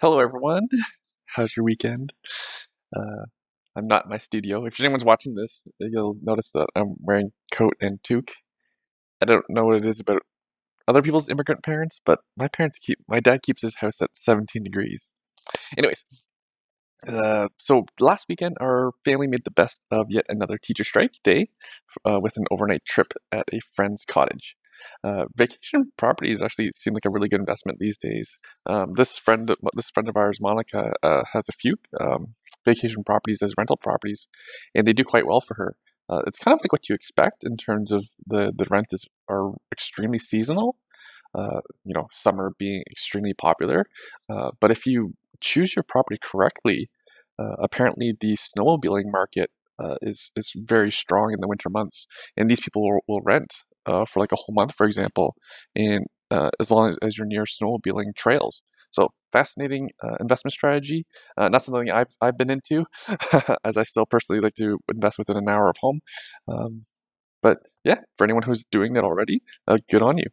Hello, everyone. How's your weekend? Uh, I'm not in my studio. If anyone's watching this, you'll notice that I'm wearing coat and toque. I don't know what it is about other people's immigrant parents, but my dad keeps his house at 17 degrees. Anyways, so last weekend, our family made the best of yet another teacher strike day with an overnight trip at a friend's cottage. Vacation properties actually seem like a really good investment these days. This friend of ours, Monica, has a few vacation properties as rental properties, and they do quite well for her. It's kind of like what you expect in terms of the rent are extremely seasonal. Summer being extremely popular, but if you choose your property correctly, apparently the snowmobiling market is very strong in the winter months, and these people will rent for like a whole month, for example, and as long as you're near snowmobiling trails. So fascinating investment strategy. Not something I've been into, as I still personally like to invest within an hour of home. But yeah, for anyone who's doing that already, good on you.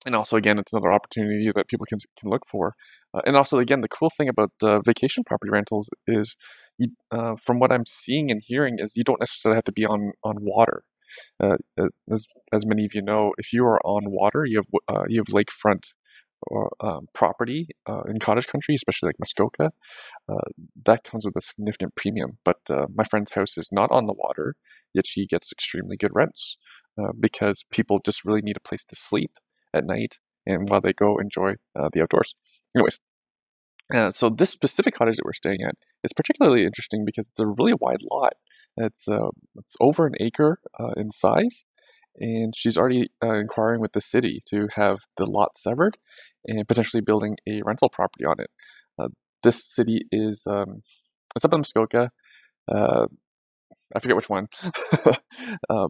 And also, again, it's another opportunity that people can look for. And also, again, the cool thing about vacation property rentals is, from what I'm seeing and hearing, is you don't necessarily have to be on water. As many of you know, if you are on water, you have lakefront or property in cottage country, especially like Muskoka. Uh, that comes with a significant premium. But my friend's house is not on the water, yet she gets extremely good rents because people just really need a place to sleep at night and while they go enjoy the outdoors. Anyways, so this specific cottage that we're staying at is particularly interesting because it's a really wide lot. It's over an acre in size, and she's already inquiring with the city to have the lot severed and potentially building a rental property on it. Uh, this city is it's up in Muskoka. Uh, I forget which one, uh,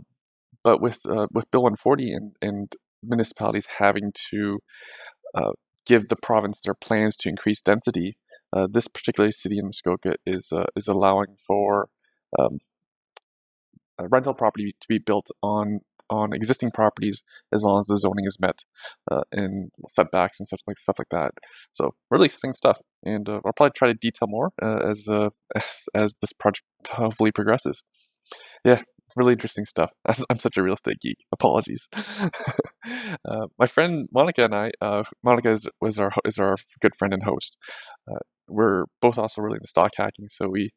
but with Bill 140 and municipalities having to uh, give the province their plans to increase density, this particular city in Muskoka is allowing for um, a rental property to be built on existing properties as long as the zoning is met and setbacks and stuff like that. So really exciting stuff, and I'll probably try to detail more as this project hopefully progresses. Yeah, really interesting stuff. I'm such a real estate geek. Apologies. My friend Monica and I, Monica is our good friend and host. We're both also really into stock hacking, so we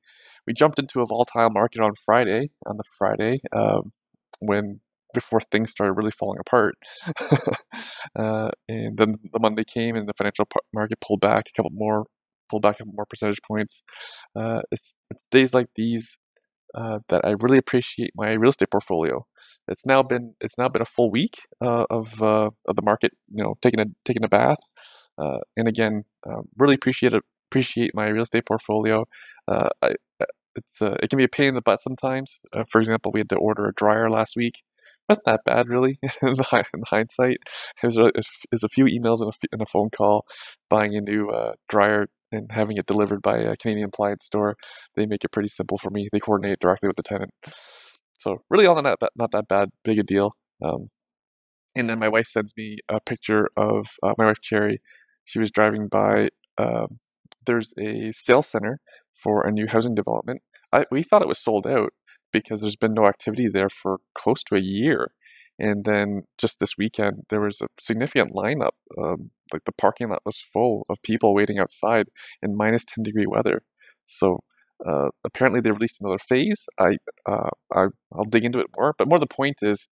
jumped into a volatile market on the Friday, when before things started really falling apart. And then the Monday came, and the financial market pulled back a couple more percentage points. It's days like these that I really appreciate my real estate portfolio. It's now been a full week of the market, taking a bath, and again, really appreciate my real estate portfolio. I it can be a pain in the butt sometimes. For example, we had to order a dryer last week. It wasn't that bad, really, in hindsight. It was a few emails and a phone call, buying a new dryer and having it delivered by a Canadian appliance store. They make it pretty simple for me. They coordinate directly with the tenant. So really all not that bad, big a deal. And then my wife sends me a picture of my wife Cherry. She was driving by. There's a sales center for a new housing development. We thought it was sold out because there's been no activity there for close to a year. And then just this weekend, there was a significant lineup. Like the parking lot was full of people waiting outside in minus 10-degree weather. So apparently they released another phase. I'll dig into it more. But more the point is,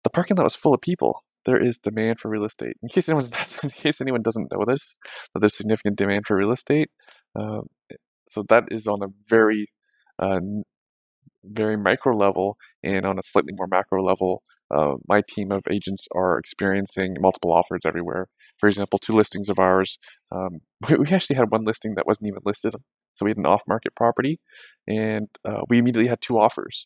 the parking lot was full of people. There is demand for real estate. In case anyone doesn't know this, that there's significant demand for real estate. Um, so that is on a uh, very micro level, and on a slightly more macro level. My team of agents are experiencing multiple offers everywhere. For example, two listings of ours. We actually had one listing that wasn't even listed, so we had an off-market property, and we immediately had two offers.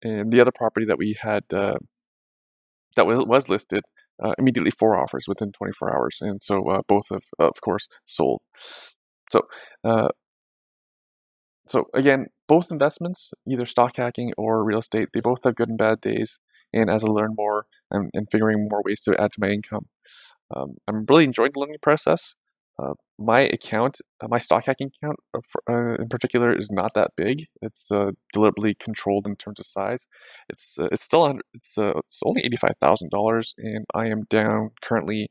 And the other property that we had that was listed, immediately four offers within 24 hours, and so both have, of course, sold. So, uh, so again, both investments, either stock hacking or real estate, they both have good and bad days. And as I learn more and figuring more ways to add to my income, I'm really enjoying the learning process. My account, my stock hacking account in particular, is not that big. It's deliberately controlled in terms of size. It's still under, it's only $85,000, and I am down currently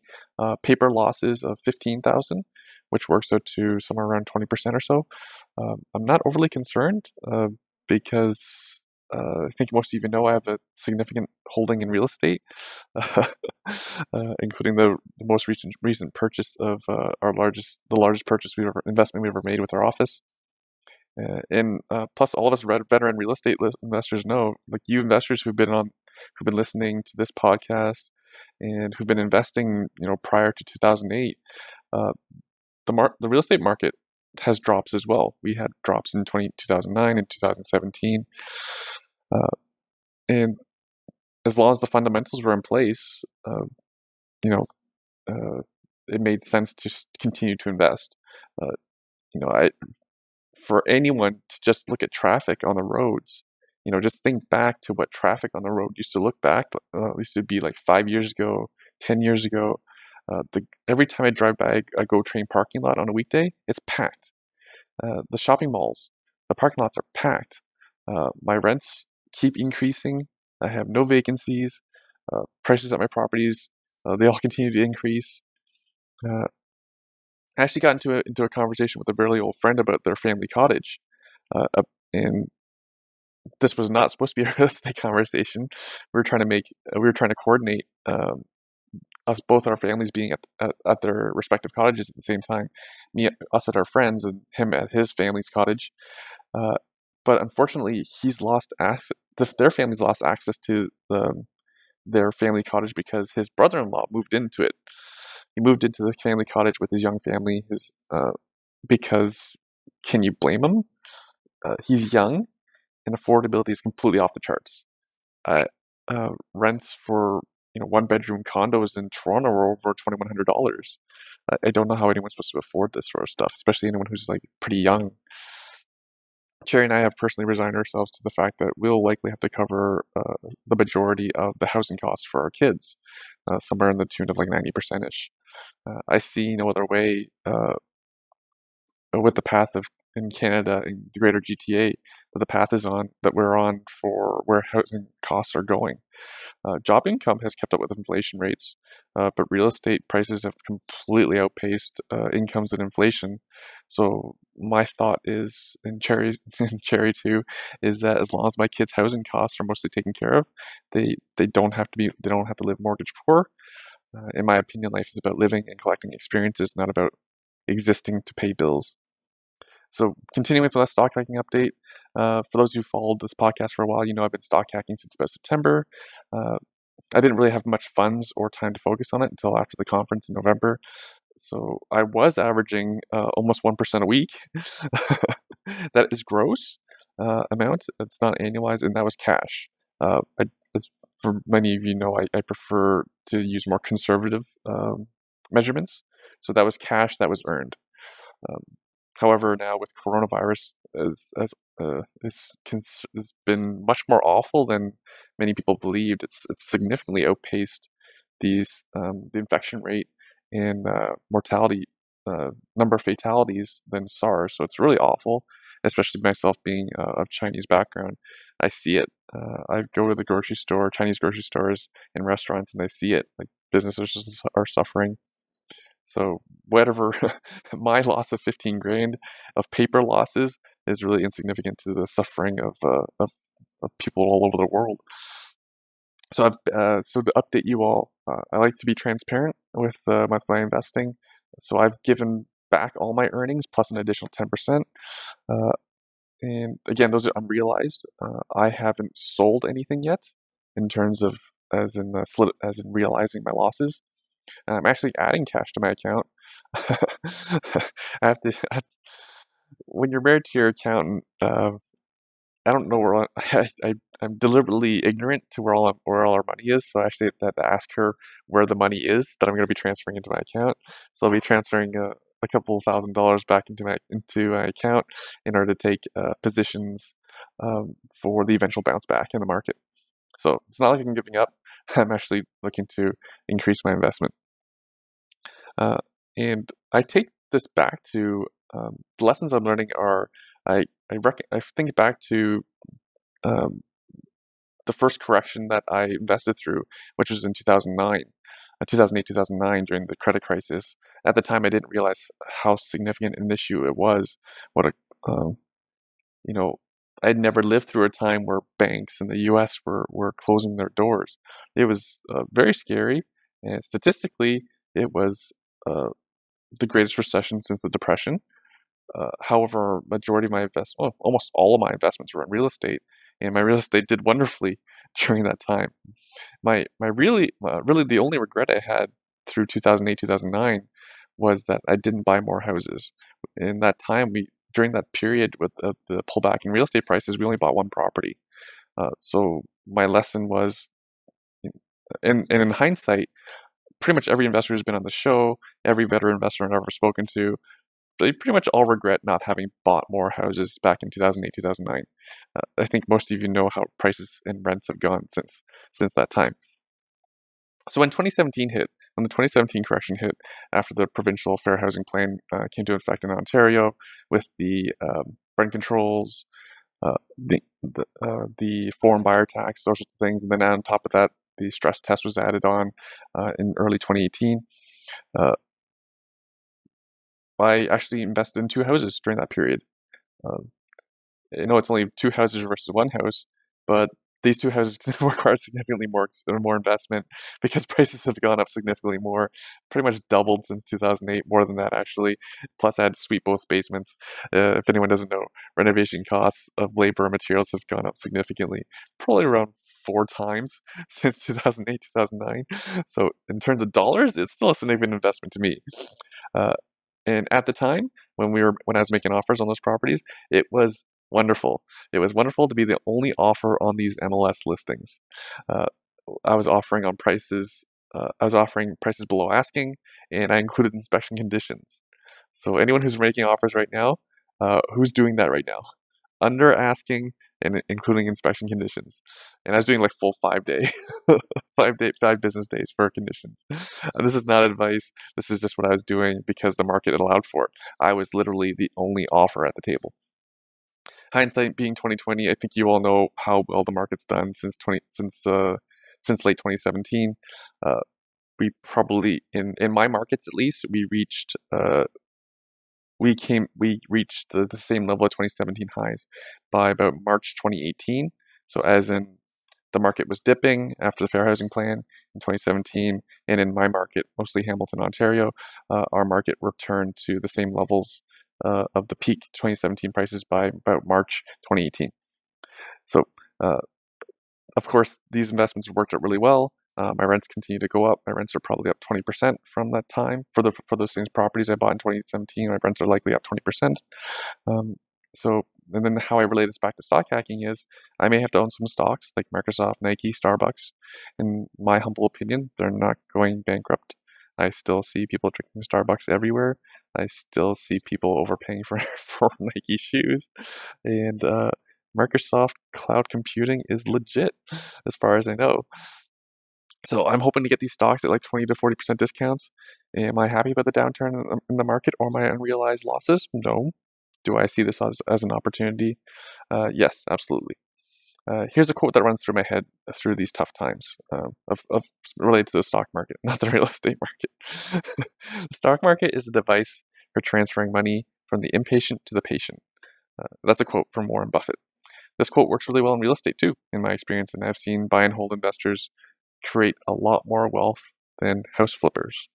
paper losses of 15,000, which works out to somewhere around 20% or so. I'm not overly concerned because I think most of you know I have a significant holding in real estate, including the most recent purchase of the largest investment we ever made with our office. And plus, all of us veteran real estate investors know, like you investors who've been listening to this podcast and who've been investing, prior to 2008, uh, the real estate market has drops as well. We had drops in 2009 and 2017, and as long as the fundamentals were in place, you know, it made sense to continue to invest. Uh, I for anyone to just look at traffic on the roads, just think back to what traffic on the road used to be like 5 years ago, 10 years ago. Every time I drive by a GO train parking lot on a weekday, it's packed. The shopping malls, the parking lots are packed. My rents keep increasing. I have no vacancies. Prices at my properties, they all continue to increase. Uh, I actually got into a conversation with a really old friend about their family cottage, and this was not supposed to be a real estate conversation. We were trying to coordinate both our families being at their respective cottages at the same time. Us at our friends, and him at his family's cottage. Uh, but unfortunately, their family's lost access to their family cottage because his brother-in-law moved into it. He moved into the family cottage with his young family. Because can you blame him? He's young, and affordability is completely off the charts. Rents for one-bedroom condos in Toronto are over $2,100. I don't know how anyone's supposed to afford this sort of stuff, especially anyone who's like pretty young. Cherry and I have personally resigned ourselves to the fact that we'll likely have to cover the majority of the housing costs for our kids, somewhere in the tune of like 90%-ish. I see no other way with the path of in Canada in the greater GTA that we're on for where housing costs are going. Job income has kept up with inflation rates, but real estate prices have completely outpaced incomes and inflation. So my thought is, and Cherry, and Cherry too, is that as long as my kids' housing costs are mostly taken care of, they don't have to live mortgage poor. In my opinion, life is about living and collecting experiences, not about existing to pay bills. So continuing with the stock hacking update, for those who followed this podcast for a while, I've been stock hacking since about September. I didn't really have much funds or time to focus on it until after the conference in November. So I was averaging almost 1% a week. That is gross amount. It's not annualized, and that was cash. For many of you know, I prefer to use more conservative measurements. So that was cash that was earned. Um, However, now with coronavirus, has been much more awful than many people believed. It's significantly outpaced the infection rate and mortality number of fatalities than SARS. So it's really awful, especially myself being of Chinese background. I see it. I go to the grocery store, Chinese grocery stores and restaurants, and I see it. Like businesses are suffering. So whatever, my loss of 15 grand of paper losses is really insignificant to the suffering of people all over the world. So so to update you all, I like to be transparent with my investing. So I've given back all my earnings plus an additional 10%. And again, those are unrealized. I haven't sold anything yet in terms of as in realizing my losses. I'm actually adding cash to my account. When you're married to your accountant, I don't know I'm deliberately ignorant to where all our money is. So I actually have to ask her where the money is that I'm going to be transferring into my account. So I'll be transferring a couple $1,000s back into my account in order to take positions for the eventual bounce back in the market. So it's not like I'm giving up. I'm actually looking to increase my investment. And I take this back to the lessons I'm learning are I think back to um, the first correction that I invested through, which was in 2009, 2008, 2009 during the credit crisis. At the time, I didn't realize how significant an issue it was. What a um, you know, I'd never lived through a time where banks in the U.S. were closing their doors. It was very scary, and statistically, it was uh, the greatest recession since the Depression. However, majority of my well, almost all of my investments were in real estate, and my real estate did wonderfully during that time. My really the only regret I had through 2008, 2009 was that I didn't buy more houses. In that time, we during that period with the pullback in real estate prices, we only bought one property. So my lesson was, and in hindsight, pretty much every investor who's been on the show, every veteran investor I've ever spoken to, they pretty much all regret not having bought more houses back in 2008, 2009. I think most of you know how prices and rents have gone since that time. So when 2017 hit, when the 2017 correction hit, after the provincial fair housing plan came to effect in Ontario, with the rent controls, the foreign buyer tax, those sorts of things, and then on top of that, the stress test was added on in early 2018. I actually invested in two houses during that period. Um, I know it's only two houses versus one house, but these two houses require significantly more investment because prices have gone up significantly more, pretty much doubled since 2008, more than that actually. Plus, I had to sweep both basements. If anyone doesn't know, renovation costs of labor and materials have gone up significantly, probably around 4 times since 2008, 2009. So in terms of dollars, it's still a significant investment to me. Uh, and at the time, when I was making offers on those properties, it was wonderful. It was wonderful to be the only offer on these MLS listings. Uh, I was offering on prices. I was offering prices below asking, and I included inspection conditions. So anyone who's making offers right now, who's doing that right now? Under asking and including inspection conditions. And I was doing like full 5 day, 5 business days for conditions. And this is not advice. This is just what I was doing because the market allowed for it. I was literally the only offer at the table. Hindsight being 2020, I think you all know how well the market's done since late 2017. We probably in my markets at least we reached the same level of 2017 highs by about March 2018. So as in the market was dipping after the fair housing plan in 2017, and in my market, mostly Hamilton, Ontario, our market returned to the same levels of the peak 2017 prices by about March 2018. So of course, these investments worked out really well. My rents continue to go up. My rents are probably up 20% from that time. For those same properties I bought in 2017, my rents are likely up 20%. So, and then how I relate this back to stock hacking is I may have to own some stocks like Microsoft, Nike, Starbucks. In my humble opinion, they're not going bankrupt. I still see people drinking Starbucks everywhere. I still see people overpaying for Nike shoes. And Microsoft cloud computing is legit, as far as I know. So I'm hoping to get these stocks at like 20 to 40% discounts. Am I happy about the downturn in the market or my unrealized losses? No. Do I see this as an opportunity? Yes, absolutely. Here's a quote that runs through my head through these tough times of related to the stock market, not the real estate market. The stock market is a device for transferring money from the impatient to the patient. That's a quote from Warren Buffett. This quote works really well in real estate too, in my experience, and I've seen buy and hold investors create a lot more wealth than house flippers.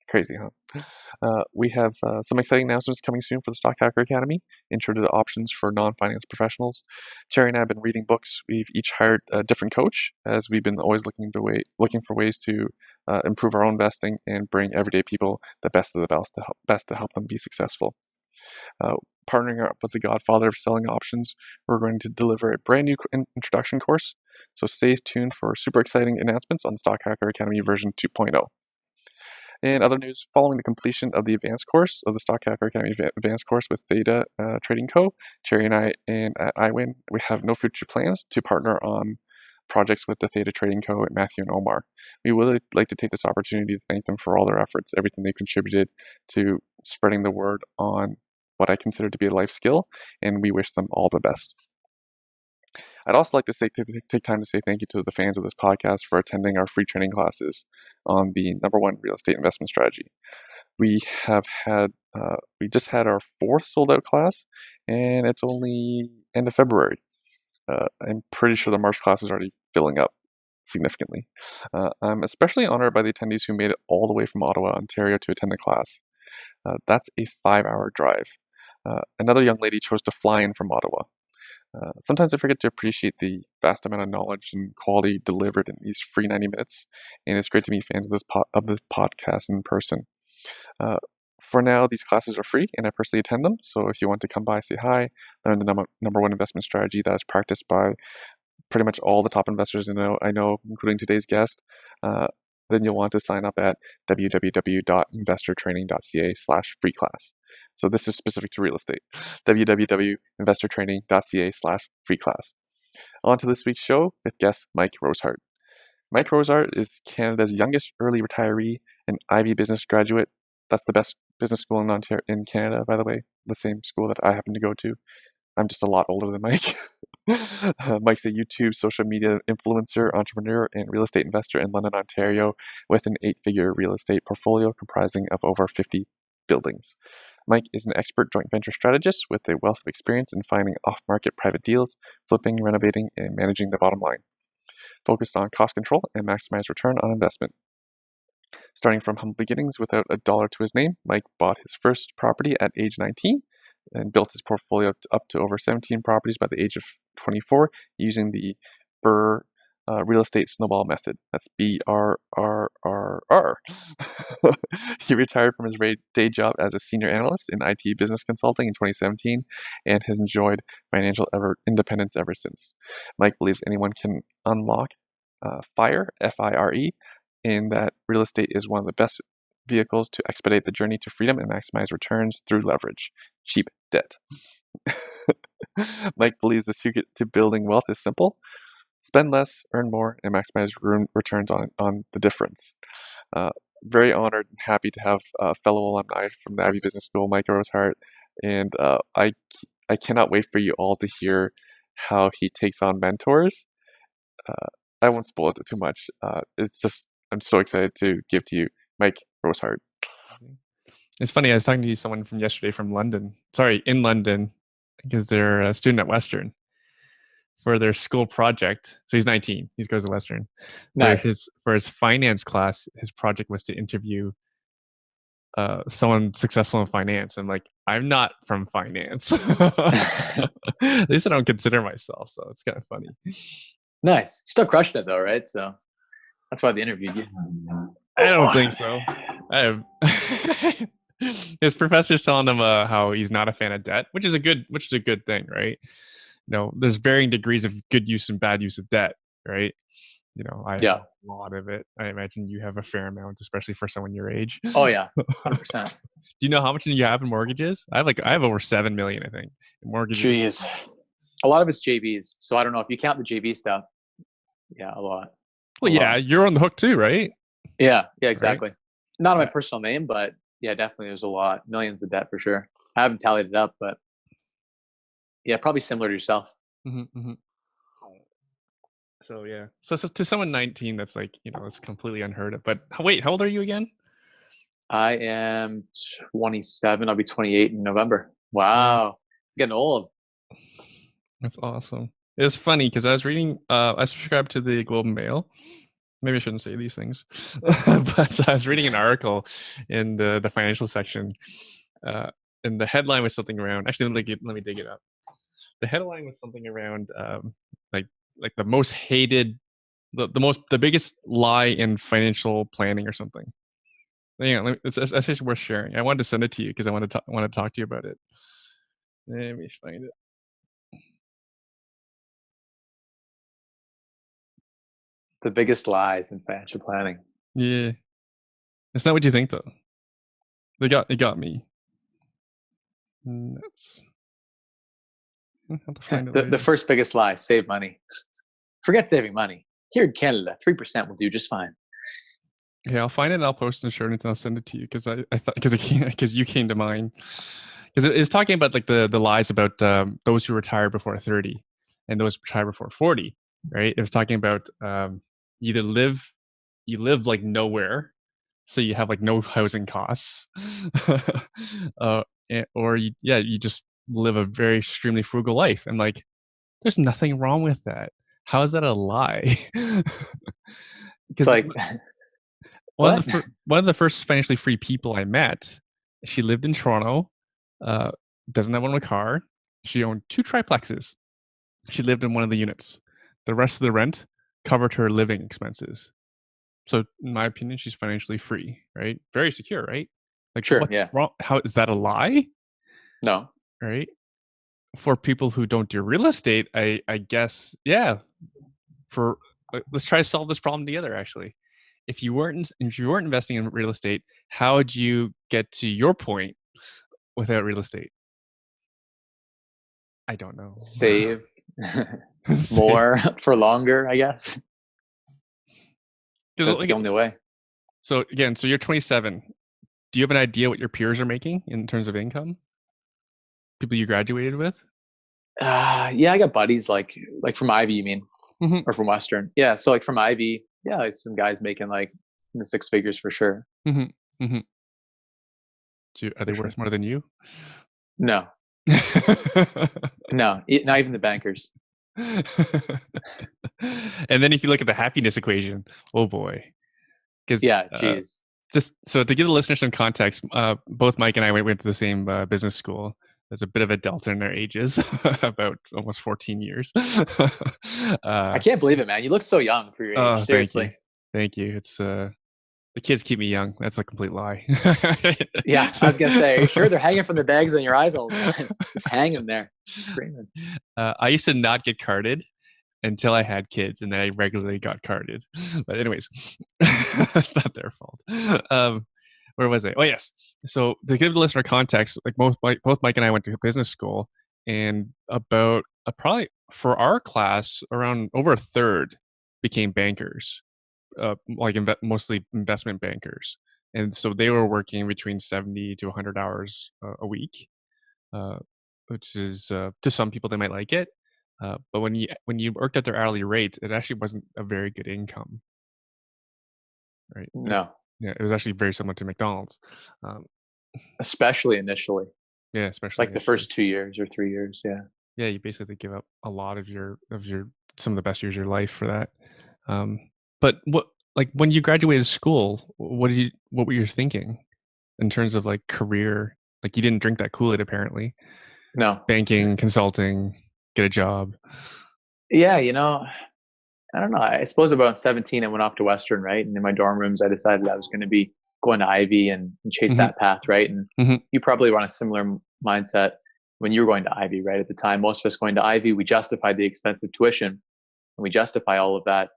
Crazy, huh? We have some exciting announcements coming soon for the Stock Hacker Academy, intro to the options for non-finance professionals. Terry and I have been reading books. We've each hired a different coach, as we've been always looking for ways to improve our own investing and bring everyday people the best of the best to help them be successful. Partnering up with the godfather of selling options, we're going to deliver a brand new introduction course. So stay tuned for super exciting announcements on the Stock Hacker Academy version 2.0. And other news, following the completion of the advanced course of the Stock Hacker Academy advanced course with Theta Trading Co., Cherry and I and at iWin, we have no future plans to partner on projects with the Theta Trading Co. and Matthew and Omar. We would like to take this opportunity to thank them for all their efforts, everything they've contributed to spreading the word on what I consider to be a life skill, and we wish them all the best. I'd also like to take time to say thank you to the fans of this podcast for attending our free training classes on the #1 real estate investment strategy. We just had our 4th sold out class, and it's only end of February. I'm pretty sure the March class is already filling up significantly. I'm especially honored by the attendees who made it all the way from Ottawa, Ontario to attend the class. That's a 5-hour drive. Another young lady chose to fly in from Ottawa. Sometimes I forget to appreciate the vast amount of knowledge and quality delivered in these free 90 minutes, and it's great to meet fans of this podcast in person. For now, these classes are free, and I personally attend them, so if you want to come by, say hi, learn the #1 investment strategy that is practiced by pretty much all the top investors I know, including today's guest, then you'll want to sign up at www.investortraining.ca/free class. So this is specific to real estate. www.investortraining.ca/free class. On to this week's show with guest Mike Rosehart. Mike Rosehart is Canada's youngest early retiree, an Ivy business graduate. That's the best business school in Canada, by the way, the same school that I happen to go to. I'm just a lot older than Mike. Mike's a YouTube social media influencer, entrepreneur, and real estate investor in London, Ontario, with an 8-figure real estate portfolio comprising of over 50 buildings. Mike is an expert joint venture strategist with a wealth of experience in finding off-market private deals, flipping, renovating, and managing the bottom line, focused on cost control and maximize return on investment. Starting from humble beginnings without a dollar to his name, Mike bought his first property at age 19 and built his portfolio up to over 17 properties by the age of 24 using the BRRRR real estate snowball method. That's BRRRR. He retired from his day job as a senior analyst in IT business consulting in 2017 and has enjoyed financial independence ever since. Mike believes anyone can unlock F.I.R.E, F-I-R-E, and that real estate is one of the best vehicles to expedite the journey to freedom and maximize returns through leverage, cheap debt. Mike believes the secret to building wealth is simple: spend less, earn more, and maximize returns on the difference. Very honored and happy to have fellow alumni from the Ivy Business School, Mike Rosehart, and I cannot wait for you all to hear how he takes on mentors. I won't spoil it too much. I'm so excited to give to you Mike Rosehart. It's funny, I was talking to someone from yesterday in London, because they're a student at Western for their school project. So he's 19, he goes to Western. Nice. For his finance class, his project was to interview someone successful in finance. I'm like, I'm not from finance. At least I don't consider myself, so it's kind of funny. Nice. Still crushed it though, right? So that's why they interviewed you. I don't think so. His professor's telling him how he's not a fan of debt, which is a good thing, right? There's varying degrees of good use and bad use of debt, right? I have a lot of it. I imagine you have a fair amount, especially for someone your age. Oh yeah, 100%. Do you know how much you have in mortgages? I have over $7 million, I think, in mortgages. Jeez, a lot of it's JVs. So I don't know if you count the JV stuff. Yeah, a lot. Well, yeah, you're on the hook too, right? Yeah, exactly. Right? Not on my personal name, but yeah, definitely there's a lot, millions of debt for sure. I haven't tallied it up, but yeah, probably similar to yourself. Mm-hmm. So yeah, so to someone 19, that's like, it's completely unheard of. But wait, how old are you again? I am 27. I'll be 28 in November. Wow, getting old. That's awesome. It's funny because I was reading. I subscribed to the Globe and Mail. Maybe I shouldn't say these things, but I was reading an article in the financial section, and the headline was something around. Actually, let me dig it up. The headline was something around like the most hated, the biggest lie in financial planning or something. Yeah, it's actually worth sharing. I wanted to send it to you because I want to talk to you about it. Let me find it. The biggest lies in financial planning. Yeah, it's not what you think though. It got me. Nuts. The first biggest lie: save money. Forget saving money. Here in Canada, 3% will do just fine. Yeah, I'll find it and I'll post in the show notes and I'll send it to you because I thought because you came to mind because it's talking about like the lies about those who retire before 30 and those who retire before 40, right? It was talking about you live like nowhere, so you have like no housing costs, or you just live a very extremely frugal life. And like, there's nothing wrong with that. How is that a lie? It's Because like, what? one of the first financially free people I met, she lived in Toronto, uh, doesn't have a car. She owned 2 triplexes. She lived in one of the units. The rest of the rent covered her living expenses. So, in my opinion, she's financially free, right? Very secure, right? Like, Sure, what's yeah. wrong? How is that a lie? No. Right? For people who don't do real estate, I guess, yeah. Let's try to solve this problem together. Actually, if you weren't investing in real estate, how would you get to your point without real estate? I don't know. Save more for longer, I guess. That's the only way. So again, so you're 27. Do you have an idea what your peers are making in terms of income? People you graduated with? Yeah, I got buddies like from Ivy, you mean, Mm-hmm. or from Western? Yeah, so like from Ivy, yeah, like some guys making like in the 6 figures for sure. Mm-hmm. Mm-hmm. Are they worth more than you? No, no, not even the bankers. And then if you look at the happiness equation, oh boy, because geez. Just so to give the listeners some context, both Mike and I went to the same business school. There's a bit of a delta in their ages, about almost 14 years. I can't believe it, man. You look so young for your age. Seriously. Thank you. It's the kids keep me young. That's a complete lie. Yeah, I was gonna say, are you sure they're hanging from the bags on your eyes all the time? Just hanging there, screaming. I used to not get carded until I had kids, and then I regularly got carded. But anyways, that's not their fault. Where was I? Oh yes. So to give the listener context, like both Mike and I went to business school, and about probably for our class, around over a third became bankers, mostly investment bankers, and so they were working between 70 to 100 hours a week, which is to some people they might like it. But when you worked at their hourly rate, it actually wasn't a very good income, right? No. Yeah, it was actually very similar to McDonald's. Especially initially. Yeah, especially like the first 2 years or 3 years. Yeah. Yeah, you basically give up a lot of your some of the best years of your life for that. But when you graduated school, what were you thinking in terms of like career? Like you didn't drink that Kool-Aid apparently. No. Banking, consulting, get a job. Yeah, I don't know. I suppose about 17, I went off to Western, right? And in my dorm rooms, I decided I was going to be going to Ivy and chase that path, right? And you probably were on a similar mindset when you were going to Ivy, right? At the time, most of us going to Ivy, we justified the expensive tuition and we justify all of that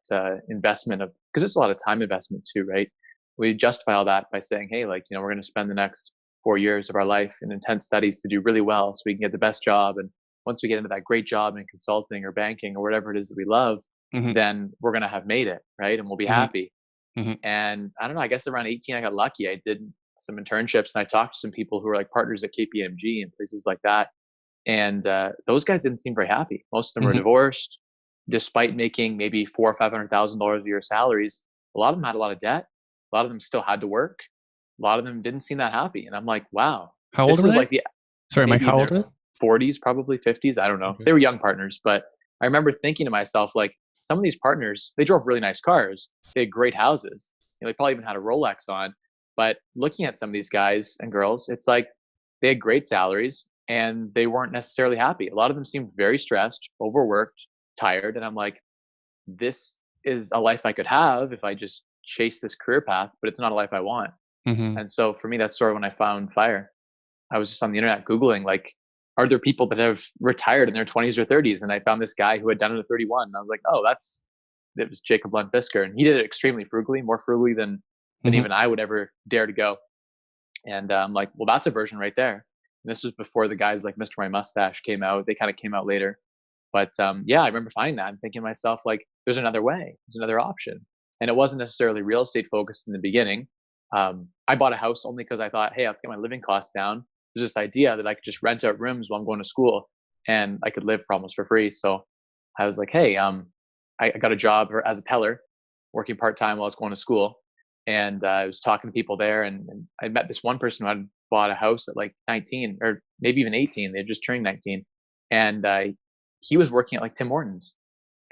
investment of, because it's a lot of time investment too, right? We justify all that by saying, hey, like, we're going to spend the next 4 years of our life in intense studies to do really well so we can get the best job. And once we get into that great job in consulting or banking or whatever it is that we love, then we're going to have made it, right? And we'll be happy. And I don't know, I guess around 18, I got lucky. I did some internships and I talked to some people who were like partners at KPMG and places like that. And those guys didn't seem very happy. Most of them were divorced, despite making maybe $400,000 or $500,000 a year salaries. A lot of them had a lot of debt. A lot of them still had to work. A lot of them didn't seem that happy. And I'm like, wow. How old were they? Sorry, Mike, how old are they? 40s, probably 50s. I don't know. Okay. They were young partners, but I remember thinking to myself, like, some of these partners, they drove really nice cars. They had great houses. They probably even had a Rolex on. But looking at some of these guys and girls, it's like they had great salaries and they weren't necessarily happy. A lot of them seemed very stressed, overworked, tired. And I'm like, this is a life I could have if I just chase this career path, but it's not a life I want. And so for me, that's sort of when I found F.I.R.E. I was just on the internet Googling, like, are there people that have retired in their 20s or 30s? And I found this guy who had done it at 31. And I was like, oh, it was Jacob Lundfisker. And he did it extremely frugally, more frugally than even I would ever dare to go. And I'm like, well, that's a version right there. And this was before the guys like Mr. My Mustache came out. They kind of came out later. But yeah, I remember finding that and thinking to myself, like, there's another way, there's another option. And it wasn't necessarily real estate focused in the beginning. I bought a house only because I thought, hey, let's get my living costs down. There's this idea that I could just rent out rooms while I'm going to school and I could live for almost for free. So I was like, hey, I got a job as a teller, working part-time while I was going to school. And I was talking to people there, and I met this one person who had bought a house at like 19 or maybe even 18. They just turned 19. And he was working at like Tim Hortons,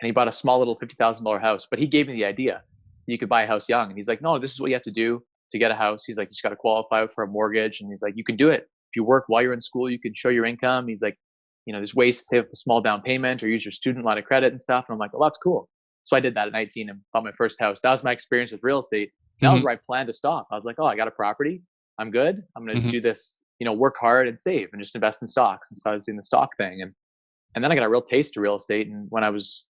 and he bought a small little $50,000 house, but he gave me the idea you could buy a house young. And he's like, no, this is what you have to do to get a house. He's like, you just got to qualify for a mortgage. And he's like, you can do it. If you work while you're in school, you can show your income. He's like, there's ways to save up a small down payment or use your student line of credit and stuff. And I'm like, well, that's cool. So I did that at 19 and bought my first house. That was my experience with real estate. That was where I planned to stop. I was like, oh, I got a property. I'm good. I'm going to do this, work hard and save and just invest in stocks. And so I was doing the stock thing. And then I got a real taste of real estate. And when I was,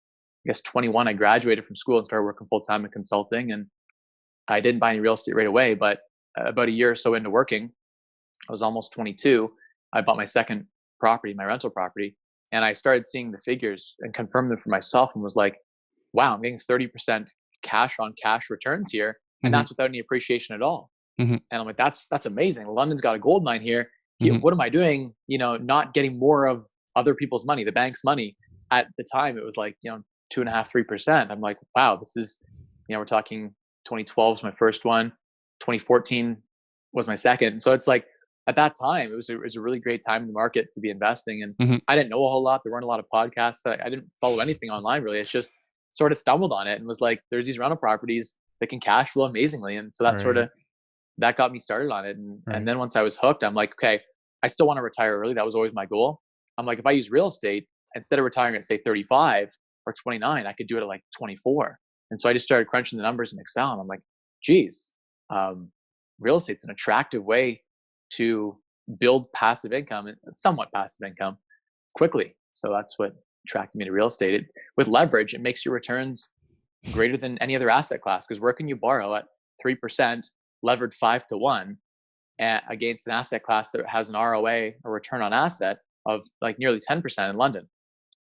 21, I graduated from school and started working full time in consulting. And I didn't buy any real estate right away, but about a year or so into working, I was almost 22. I bought my second property, my rental property. And I started seeing the figures and confirmed them for myself and was like, wow, I'm getting 30% cash on cash returns here. And that's without any appreciation at all. And I'm like, that's amazing. London's got a gold mine here. What am I doing? Not getting more of other people's money, the bank's money. At the time, it was like, 2.5%, 3%. I'm like, wow, this is, we're talking 2012 was my first one. 2014 was my second. So it's like, at that time, it was a really great time in the market to be investing. And I didn't know a whole lot. There weren't a lot of podcasts. I didn't follow anything online really. It's just sort of stumbled on it and was like, there's these rental properties that can cash flow amazingly. And so that that got me started on it. And then once I was hooked, I'm like, okay, I still want to retire early. That was always my goal. I'm like, if I use real estate, instead of retiring at say 35 or 29, I could do it at like 24. And so I just started crunching the numbers in Excel and I'm like, geez, real estate's an attractive way to build passive income and somewhat passive income quickly. So that's what attracted me to real estate. With leverage, it makes your returns greater than any other asset class, because where can you borrow at 3% levered 5 to 1 against an asset class that has an ROA, or return on asset, of like nearly 10% in London.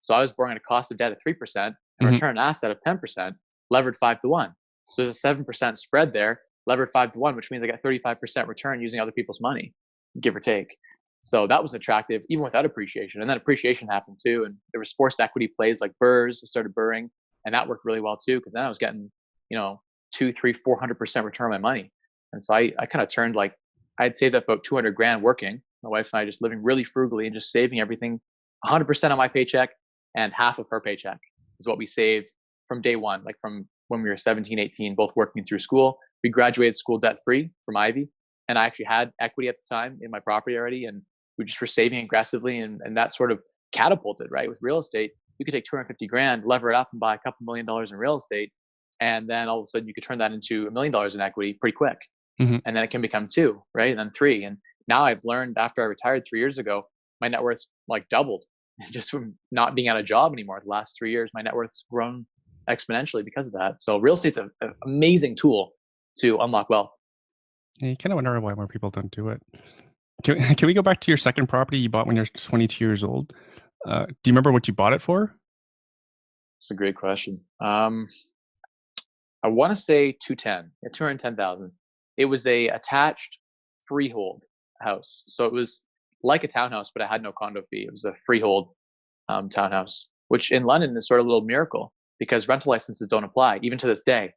So I was borrowing at a cost of debt of 3% and a return on asset of 10%, levered 5 to 1. So there's a 7% spread there, levered 5 to 1, which means I got 35% return using other people's money, give or take. So that was attractive even without appreciation. And then appreciation happened too. And there was forced equity plays like BRRRRs. I started BRRRRing, and that worked really well too, because then I was getting, 2, 3, 400% return on my money. And so I kind of turned, like, I'd saved up about 200 grand working. My wife and I just living really frugally and just saving everything 100% on my paycheck, and half of her paycheck is what we saved from day one, like from when we were 17, 18, both working through school. We graduated school debt free from Ivy. And I actually had equity at the time in my property already. And we just were saving aggressively. And that sort of catapulted, right? With real estate, you could take 250 grand, lever it up and buy a couple $1 million in real estate. And then all of a sudden you could turn that into $1 million in equity pretty quick. And then it can become 2, right? And then 3. And now I've learned, after I retired 3 years ago, my net worth's like doubled just from not being at a job anymore. The last 3 years, my net worth's grown exponentially because of that. So real estate's an amazing tool to unlock wealth. Yeah, you kind of wonder why more people don't do it. Can we go back to your second property you bought when you're 22 years old? Do you remember what you bought it for? It's a great question. I want to say 210,000. It was a attached freehold house. So it was like a townhouse, but it had no condo fee. It was a freehold townhouse, which in London is sort of a little miracle, because rental licenses don't apply, even to this day,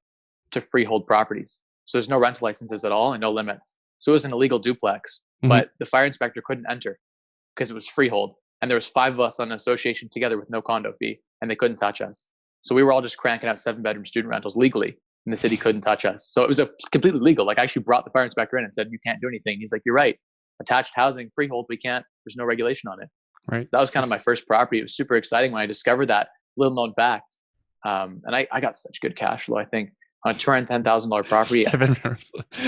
to freehold properties. So there's no rental licenses at all and no limits. So it was an illegal duplex, but the fire inspector couldn't enter because it was freehold. And there was 5 of us on an association together with no condo fee, and they couldn't touch us. So we were all just cranking out 7-bedroom student rentals legally, and the city couldn't touch us. So it was completely legal. Like, I actually brought the fire inspector in and said, you can't do anything. He's like, you're right. Attached housing, freehold, we can't, there's no regulation on it. Right. So that was kind of my first property. It was super exciting when I discovered that little known fact. And I got such good cash flow, I think, on a $210,000 property.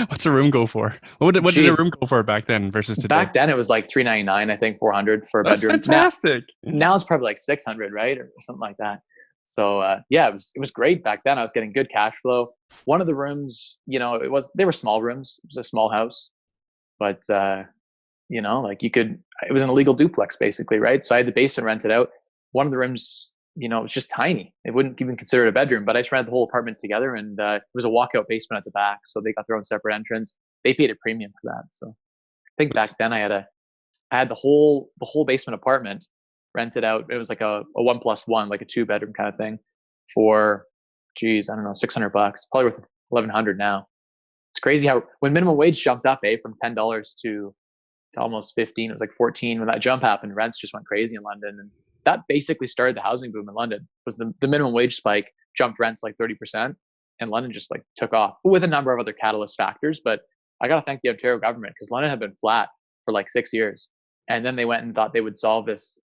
What's a room go for? What did a room go for back then versus today? Back then it was like $399, I think, $400 for a That's bedroom. fantastic. Now it's probably like $600, right? Or something like that. So yeah, it was great back then. I was getting good cash flow. One of the rooms, they were small rooms. It was a small house, but like it was an illegal duplex basically, right? So I had the basement rented out. One of the rooms it was just tiny. They wouldn't even consider it a bedroom, but I just rented the whole apartment together, and it was a walkout basement at the back. So they got their own separate entrance. They paid a premium for that. So I think back then I had the whole basement apartment rented out. It was like a 1+1, like a 2-bedroom kind of thing for, geez, I don't know, $600, probably worth 1,100 now. It's crazy how when minimum wage jumped up, from $10 to almost 15, it was like 14 when that jump happened. Rents just went crazy in London, and that basically started the housing boom in London. Was the minimum wage spike jumped rents like 30%, and London just like took off with a number of other catalyst factors. But I got to thank the Ontario government, because London had been flat for like 6 years, and then they went and thought they would solve this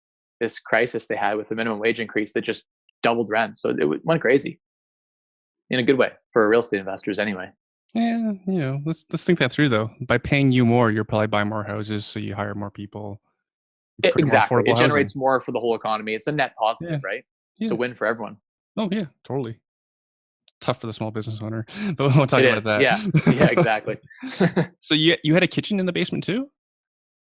crisis they had with the minimum wage increase that just doubled rent. So it went crazy in a good way for real estate investors anyway. Yeah, let's think that through though. By paying you more, you're probably buying more houses, so you hire more people. Exactly. It generates more for the whole economy. It's a net positive, right? Yeah. It's a win for everyone. Oh yeah, totally. Tough for the small business owner, but we won't talk about that. Yeah, exactly. So you had a kitchen in the basement too?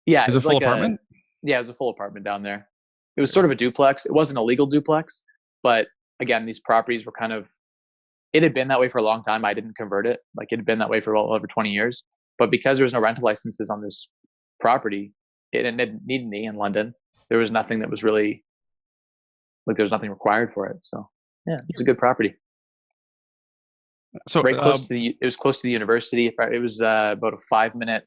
Yeah. It was a full apartment? Yeah, it was a full apartment down there. It was sort of a duplex. It wasn't a legal duplex, but again, these properties were it had been that way for a long time. I didn't convert it. Like, it had been that way for well over 20 years. But because there was no rental licenses on this property, it didn't need me in London. There was nothing that was really, there was nothing required for it. So yeah, it's a good property. So it was close to the university. It was about a 5-minute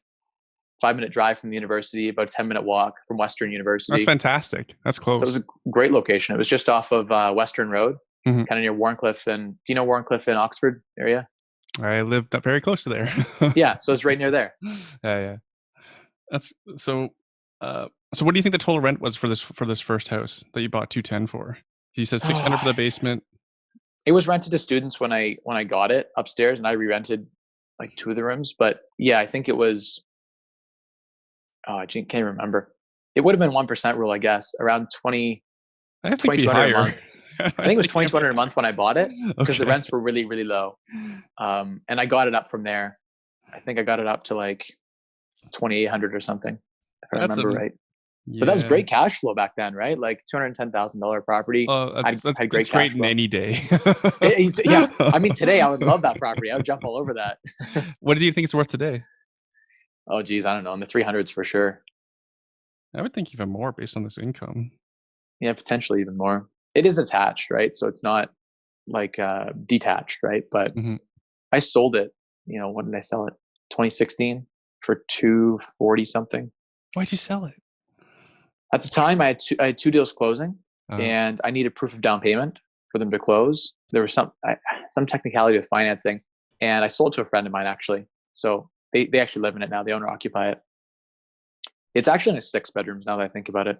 drive from the university, about a 10-minute walk from Western University. That's fantastic. That's close. So it was a great location. It was just off of Western Road, kind of near Warncliffe. And do you know Warncliffe in Oxford area? I lived up very close to there. Yeah, so it's right near there. Yeah. That's so. So what do you think the total rent was for this first house that you bought 210 for? You said 600 for the basement. It was rented to students when I got it upstairs, and I re-rented like 2 of the rooms. But yeah, I think it was. I can't remember. It would have been 1% rule, I guess, around 2,200 a month. I think it was 2,200 a month when I bought it, because the rents were really, really low. And I got it up from there. I think I got it up to like 2,800 or something, if I remember right. Yeah. But that was great cash flow back then, right? Like $210,000 property. Had great cash flow. In any day. Yeah, I mean, today I would love that property. I would jump all over that. What do you think it's worth today? Oh, geez, I don't know. In the 300s for sure. I would think even more based on this income. Yeah, potentially even more. It is attached, right? So it's not like detached, right? But I sold it. When did I sell it? 2016 for $240 something. Why'd you sell it? At the time, I had two deals closing, and I needed proof of down payment for them to close. There was some technicality with financing, and I sold it to a friend of mine actually. So they actually live in it now. The owner occupy it. It's actually in 6 bedrooms now that I think about it.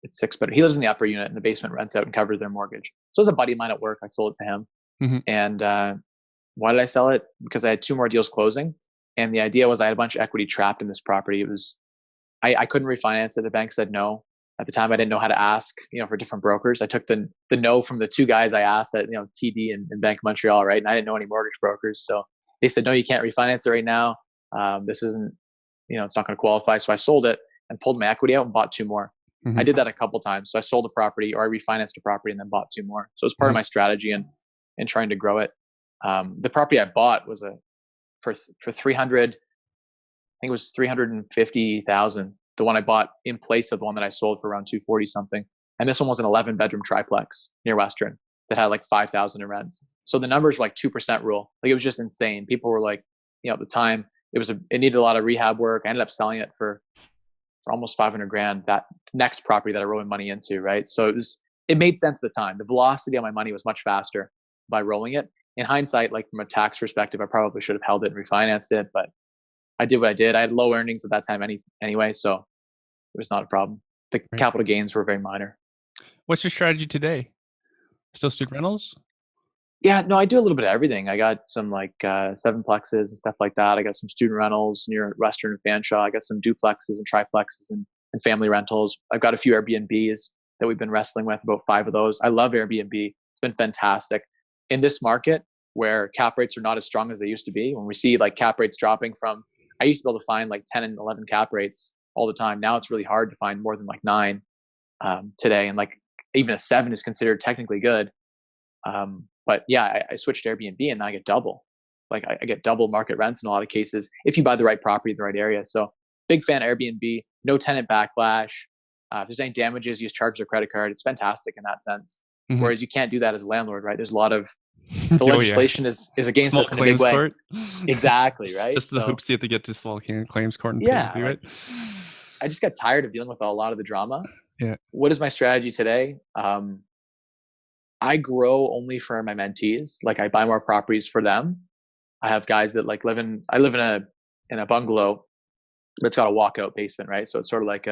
It's 6 bedrooms. He lives in the upper unit, and the basement rents out and covers their mortgage. So as a buddy of mine at work, I sold it to him. And why did I sell it? Because I had 2 more deals closing, and the idea was I had a bunch of equity trapped in this property. It was I couldn't refinance it. The bank said no. At the time, I didn't know how to ask, for different brokers. I took the no from the 2 guys I asked at, TD and Bank of Montreal, right? And I didn't know any mortgage brokers. So they said, no, you can't refinance it right now. This isn't, it's not going to qualify. So I sold it and pulled my equity out and bought 2 more. I did that a couple times. So I sold a property, or I refinanced a property and then bought 2 more. So it was part of my strategy in trying to grow it. The property I bought was for 300. I think it was 350,000. The one I bought in place of the one that I sold for around 240 something. And this one was an 11-bedroom triplex near Western that had like 5,000 in rents. So the numbers were like 2% rule. Like, it was just insane. People were like, at the time it needed a lot of rehab work. I ended up selling it for almost 500 grand. That next property that I rolled money into, right? So it made sense at the time. The velocity of my money was much faster by rolling it. In hindsight, like from a tax perspective, I probably should have held it and refinanced it, but I did what I did. I had low earnings at that time anyway, so it was not a problem. The capital gains were very minor. What's your strategy today? Still student rentals? Yeah, no, I do a little bit of everything. I got some like 7-plexes and stuff like that. I got some student rentals near Western and Fanshawe. I got some duplexes and triplexes and family rentals. I've got a few Airbnbs that we've been wrestling with, about 5 of those. I love Airbnb. It's been fantastic. In this market where cap rates are not as strong as they used to be, when we see like cap rates dropping from, I used to be able to find like 10 and 11 cap rates all the time. Now it's really hard to find more than like 9 today. And like even a 7 is considered technically good. But yeah, I switched to Airbnb and now I get double. Like I get double market rents in a lot of cases if you buy the right property in the right area. So big fan of Airbnb, no tenant backlash. If there's any damages, you just charge their credit card. It's fantastic in that sense. Mm-hmm. Whereas you can't do that as a landlord, right? There's a lot of, the Oh, legislation is against small us in a big claims way. court. Exactly, right? Just the hoops you have to get to small claims court and Yeah, pay to do it. I just got tired of dealing with a lot of the drama. Yeah. What is my strategy today? I grow only for my mentees. Like I buy more properties for them. I have guys that like I live in a bungalow, but it's got a walkout basement, right? So it's sort of like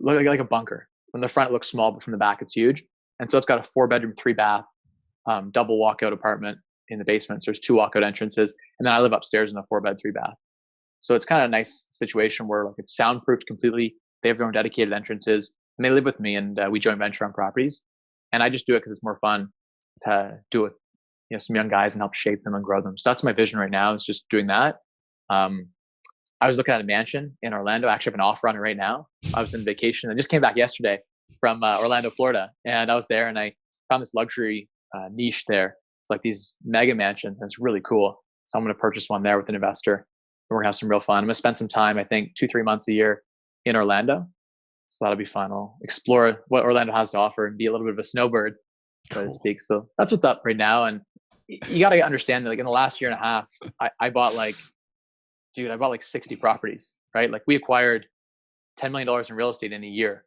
like a bunker. From the front it looks small, but from the back it's huge. And so it's got a 4-bedroom, 3-bath, double walkout apartment in the basement. So there's 2 walkout entrances. And then I live upstairs in a 4-bed, 3-bath. So it's kind of a nice situation where like it's soundproofed completely. They have their own dedicated entrances and they live with me, and we joint venture on properties. And I just do it because it's more fun to do it with some young guys and help shape them and grow them. So that's my vision right now, is just doing that. I was looking at a mansion in Orlando. I actually have an offer on it right now. I was in vacation. I just came back yesterday from Orlando, Florida, and I was there and I found this luxury niche there. It's like these mega mansions, and it's really cool. So I'm going to purchase one there with an investor. We're going to have some real fun. I'm going to spend some time, I think 2-3 months a year in Orlando. So that'll be fun. I'll explore what Orlando has to offer and be a little bit of a snowbird, so to speak. So that's what's up right now. And you got to understand that like in the last year and a half, I bought like 60 properties, right? Like we acquired $10 million in real estate in a year,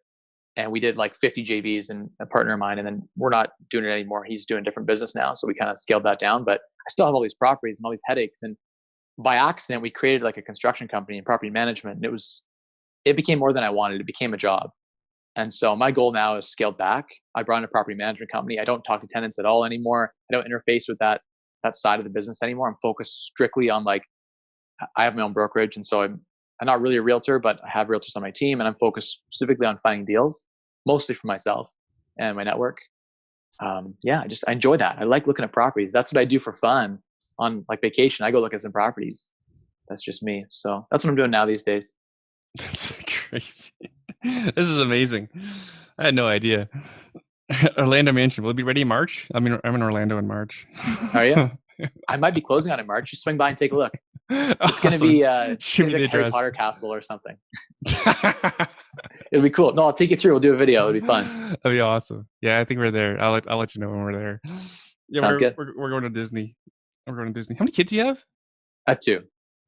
and we did like 50 JVs and a partner of mine. And then we're not doing it anymore. He's doing a different business now. So we kind of scaled that down, but I still have all these properties and all these headaches. And by accident, we created like a construction company and property management. And it became more than I wanted. It became a job. And so my goal now is scaled back. I brought in a property management company. I don't talk to tenants at all anymore. I don't interface with that side of the business anymore. I'm focused strictly on like, I have my own brokerage. And so I'm not really a realtor, but I have realtors on my team, and I'm focused specifically on finding deals, mostly for myself and my network. I enjoy that. I like looking at properties. That's what I do for fun on like vacation. I go look at some properties. That's just me. So that's what I'm doing now these days. That's crazy. This is amazing. I had no idea. Orlando mansion, will it be ready in March? I mean, I'm in Orlando in March. Are you? I might be closing on it in March. Just swing by and take a look. It's Awesome. Gonna be like Harry Potter castle or something. It'll be cool. No, I'll take you through. We'll do a video. It'll be fun. That'd be awesome. Yeah, I think we're there. I'll let you know when we're there. Yeah, Sounds good. We're going to Disney. We're going to Disney. How many kids do you have? 2.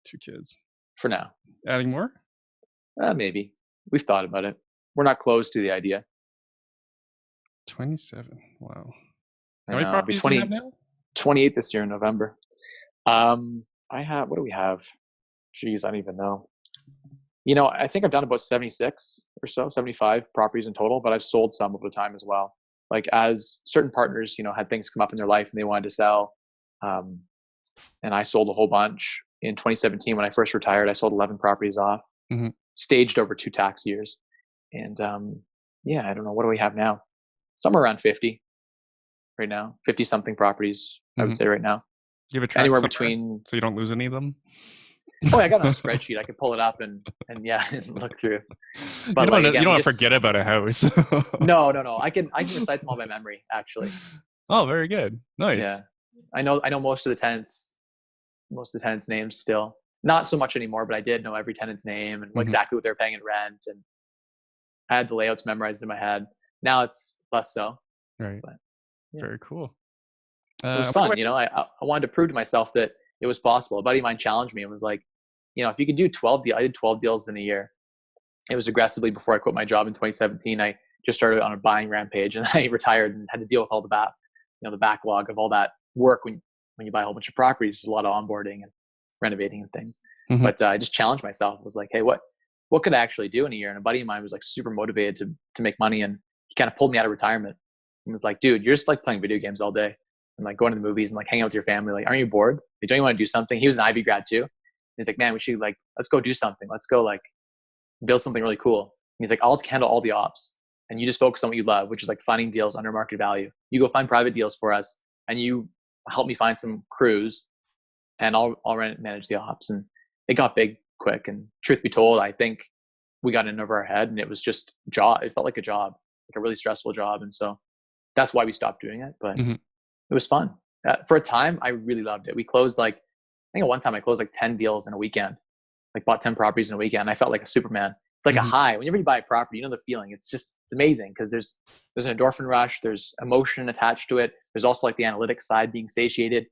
2 kids. For now. Adding more? Maybe. We've thought about it. We're not close to the idea. 27. Wow. How many properties do you have now? 28 this year in November. What do we have? Jeez, I don't even know. I think I've done about 76 or so, 75 properties in total, but I've sold some over time as well. Like as certain partners, had things come up in their life and they wanted to sell. And I sold a whole bunch. In 2017, when I first retired, I sold 11 properties off, staged over 2 tax years. And I don't know. What do we have now? Somewhere around 50 right now, 50 something properties, I would say right now. You have a track anywhere between, so you don't lose any of them? Oh, I got it on a spreadsheet. I could pull it up and look through. But you don't want to forget about a house. No. I can recite them all by memory, actually. Oh, very good. Nice. Yeah. I know most of the tenants' names still. Not so much anymore, but I did know every tenant's name and exactly what they're paying in rent, and I had the layouts memorized in my head. Now it's less so. Right. But, yeah. Very cool. It was fun. I wanted to prove to myself that it was possible. A buddy of mine challenged me and was like, if you could do 12 deals, I did 12 deals in a year. It was aggressively before I quit my job in 2017. I just started on a buying rampage, and I retired and had to deal with all the backlog of all that work when you buy a whole bunch of properties. There's a lot of onboarding and renovating and things. But I just challenged myself. I was like, hey, what could I actually do in a year? And a buddy of mine was like super motivated to make money, and he kind of pulled me out of retirement and was like, dude, you're just like playing video games all day and like going to the movies and like hanging out with your family. Like, aren't you bored? Like, don't you want to do something? He was an Ivy grad too. He's like, man, we should let's go do something. Let's go like build something really cool. And he's like, I'll handle all the ops, and you just focus on what you love, which is like finding deals under market value. You go find private deals for us, and you help me find some crews, and I'll manage the ops. And it got big quick. And truth be told, I think we got in over our head, and it was just job. It felt like a job. like a really stressful job. And so that's why we stopped doing it. But Mm-hmm. it was fun. For a time, I really loved it. We closed I think at one time I closed like 10 deals in a weekend, like bought 10 properties in a weekend. I felt like a Superman. It's like a high. Whenever you buy a property, you know the feeling. It's amazing because there's an endorphin rush. There's emotion attached to it. There's also like the analytics side being satiated.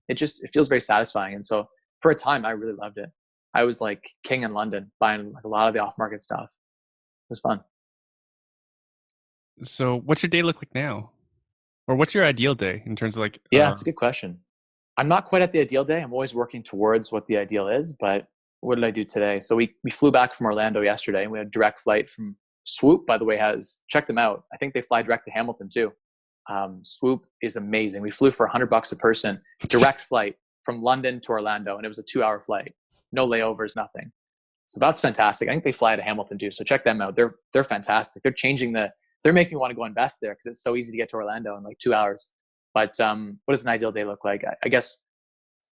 It feels very satisfying. And so for a time, I really loved it. I was like king in London buying like a lot of the off-market stuff. It was fun. So what's your day look like now? Or what's your ideal day in terms of like... Yeah, it's a good question. I'm not quite at the ideal day. I'm always working towards what the ideal is, but what did I do today? So we flew back from Orlando yesterday, and we had a direct flight from Swoop, by the way, check them out. I think they fly direct to Hamilton too. Swoop is amazing. We flew for $100 a person, direct flight from London to Orlando, and it was a 2-hour flight. No layovers, nothing. So that's fantastic. I think they fly to Hamilton too. So check them out. They're fantastic. They're making me want to go invest there because it's so easy to get to Orlando in like 2 hours. But what does an ideal day look like? I guess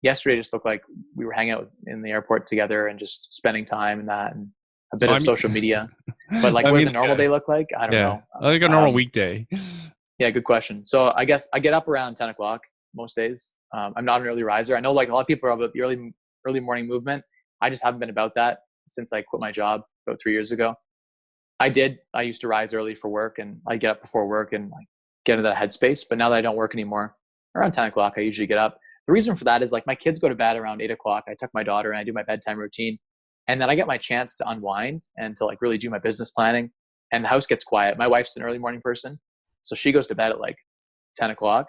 yesterday just looked like we were hanging out in the airport together and just spending time and that, and a bit of social media. But like, what does a normal day look like? I don't know. Like a normal weekday. Yeah, good question. So I guess I get up around 10 o'clock most days. I'm not an early riser. I know like a lot of people are about the early morning movement. I just haven't been about that since I quit my job about 3 years ago. I used to rise early for work, and I get up before work and like get into that headspace. But now that I don't work anymore, around 10 o'clock, I usually get up. The reason for that is like my kids go to bed around 8 o'clock. I tuck my daughter and I do my bedtime routine. And then I get my chance to unwind and to like really do my business planning, and the house gets quiet. My wife's an early morning person, so she goes to bed at like 10 o'clock.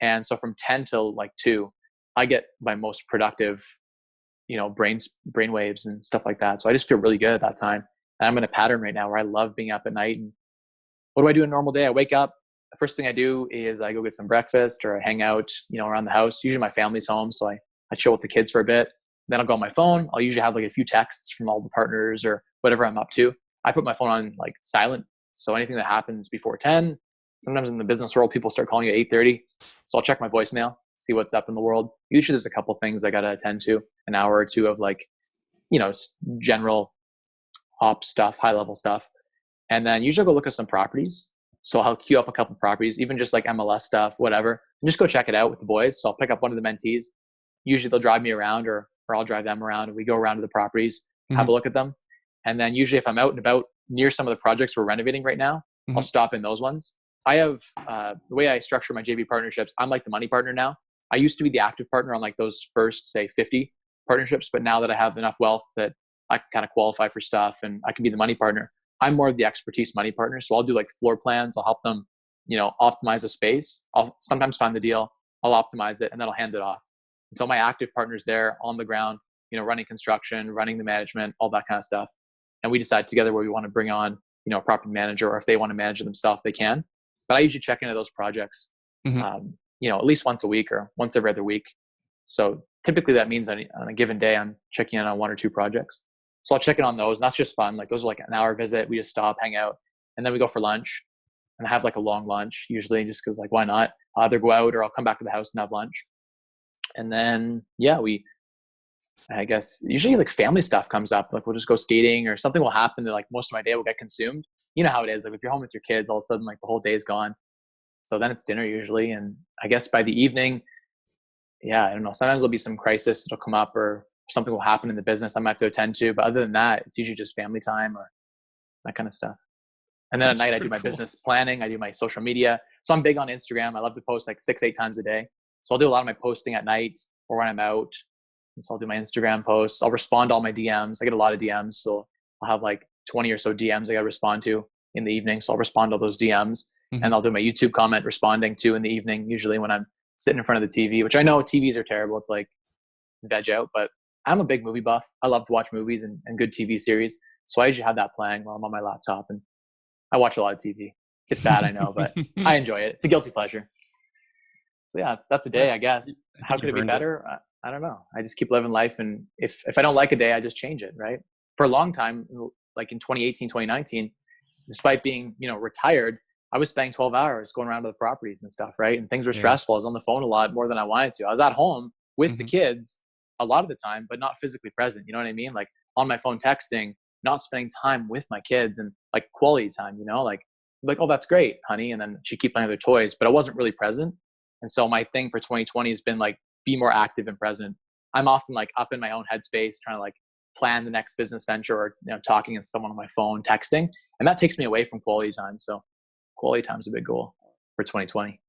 And so from 10 till like 2, I get my most productive, brain waves and stuff like that. So I just feel really good at that time. And I'm in a pattern right now where I love being up at night. And what do I do in a normal day? I wake up. The first thing I do is I go get some breakfast, or I hang out, around the house. Usually my family's home, so I chill with the kids for a bit. Then I'll go on my phone. I'll usually have like a few texts from all the partners or whatever I'm up to. I put my phone on like silent. So anything that happens before 10, sometimes in the business world, people start calling you at 8:30. So I'll check my voicemail, see what's up in the world. Usually there's a couple things I got to attend to, an hour or two of like, general ops stuff, high level stuff. And then usually I'll go look at some properties. So I'll queue up a couple properties, even just like MLS stuff, whatever, and just go check it out with the boys. So I'll pick up one of the mentees. Usually they'll drive me around, or I'll drive them around, and we go around to the properties, have a look at them. And then usually if I'm out and about near some of the projects we're renovating right now, I'll stop in those ones. I have, the way I structure my JV partnerships, I'm like the money partner now. I used to be the active partner on like those first, say 50 partnerships. But now that I have enough wealth that I can kind of qualify for stuff and I can be the money partner, I'm more of the expertise money partner. So I'll do like floor plans. I'll help them, optimize a space. I'll sometimes find the deal. I'll optimize it, and then I'll hand it off. And so my active partner's there on the ground, running construction, running the management, all that kind of stuff. And we decide together where we want to bring on, a property manager, or if they want to manage it themselves, they can. But I usually check into those projects, at least once a week or once every other week. So typically that means on a given day, I'm checking in on 1 or 2 projects. So I'll check in on those. And that's just fun. Like those are like an hour visit. We just stop, hang out, and then we go for lunch, and I have like a long lunch usually, just because like, why not? I'll either go out or I'll come back to the house and have lunch. And then, I guess usually like family stuff comes up. Like we'll just go skating, or something will happen that like most of my day will get consumed. You know how it is. Like if you're home with your kids, all of a sudden like the whole day is gone. So then it's dinner usually. And I guess by the evening, I don't know. Sometimes there'll be some crisis that'll come up, or something will happen in the business I might have to attend to. But other than that, it's usually just family time or that kind of stuff. And then at night, I do my business planning. I do my social media. So I'm big on Instagram. I love to post like 6-8 times a day. So I'll do a lot of my posting at night or when I'm out. And so I'll do my Instagram posts. I'll respond to all my DMs. I get a lot of DMs. So I'll have like 20 or so DMs I got to respond to in the evening. So I'll respond to all those DMs. And I'll do my YouTube comment responding to in the evening, usually when I'm sitting in front of the TV, which I know TVs are terrible. It's like veg out, but I'm a big movie buff. I love to watch movies and good TV series. So I usually have that playing while I'm on my laptop, and I watch a lot of TV. It's bad, I know, but I enjoy it. It's a guilty pleasure. So yeah, that's a day, I guess. How could it be better? I don't know. I just keep living life. And if I don't like a day, I just change it, right? For a long time, like in 2018, 2019, despite being, retired, I was spending 12 hours going around to the properties and stuff, right? And things were stressful. I was on the phone a lot more than I wanted to. I was at home with the kids a lot of the time, but not physically present. You know what I mean? Like on my phone texting, not spending time with my kids and like quality time, like like, oh, that's great, honey. And then she'd keep playing with her toys, but I wasn't really present. And so my thing for 2020 has been like, be more active and present. I'm often like up in my own headspace, trying to like plan the next business venture, or talking to someone on my phone, texting, and that takes me away from quality time. So quality time is a big goal for 2020.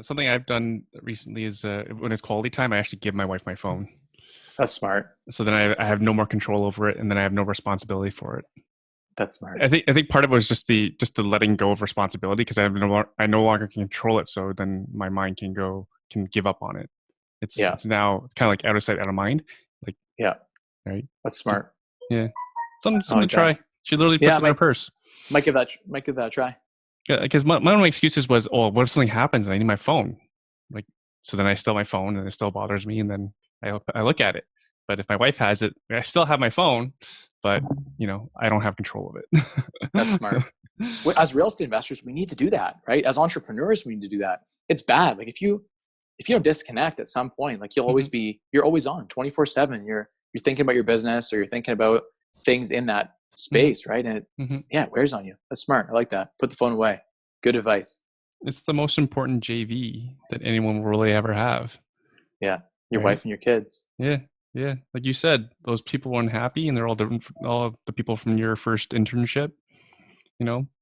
Something I've done recently is when it's quality time, I actually give my wife my phone. That's smart. So then I have no more control over it, and then I have no responsibility for it. That's smart. I think part of it was just the letting go of responsibility, because I no longer can control it. So then my mind can give up on it. It's now it's kind of like out of sight, out of mind. Like, right. That's smart. Yeah. Something to try. That. She literally puts it in her purse. Might give that a try. Yeah, because one of my excuses was, oh, what if something happens and I need my phone? Like, so then I steal my phone and it still bothers me, and then I look at it. But if my wife has it, I still have my phone, but I don't have control of it. That's smart. As real estate investors, we need to do that, right? As entrepreneurs, we need to do that. It's bad. Like if you don't disconnect at some point, like you're always on 24/7. You're thinking about your business, or you're thinking about things in that space, right? And it wears on you. That's smart. I like that. Put the phone away. Good advice. It's the most important JV that anyone will really ever have. Yeah. Your wife and your kids. Yeah. Yeah. Like you said, those people were unhappy, and they're all different. All the people from your first internship,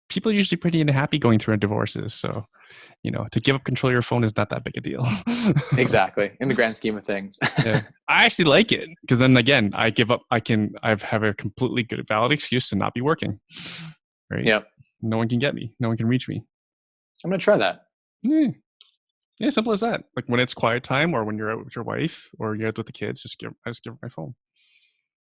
people are usually pretty unhappy going through divorces. So, to give up control of your phone is not that big a deal. Exactly. In the grand scheme of things. Yeah. I actually like it, because then again, I give up. I have a completely good, valid excuse to not be working. Right. Yep. No one can get me. No one can reach me. I'm going to try that. Yeah. Yeah. Simple as that. Like when it's quiet time, or when you're out with your wife, or you're out with the kids, I just give her my phone.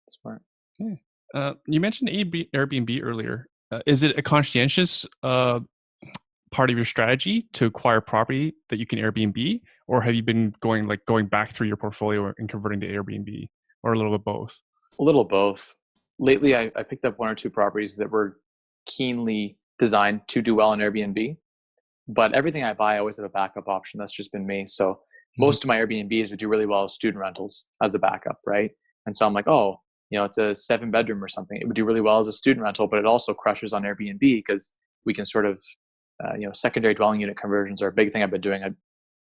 Smart. Yeah. You mentioned Airbnb earlier. Is it a conscientious part of your strategy to acquire property that you can Airbnb, or have you been going back through your portfolio and converting to Airbnb, or a little bit both? A little both. Lately, I picked up one or two properties that were keenly designed to do well in Airbnb, but everything I buy, I always have a backup option. That's just been me. So most of my Airbnbs would do really well as student rentals as a backup, right? And so I'm like, oh, it's a 7-bedroom or something. It would do really well as a student rental, but it also crushes on Airbnb, because we can sort of, secondary dwelling unit conversions are a big thing I've been doing. I've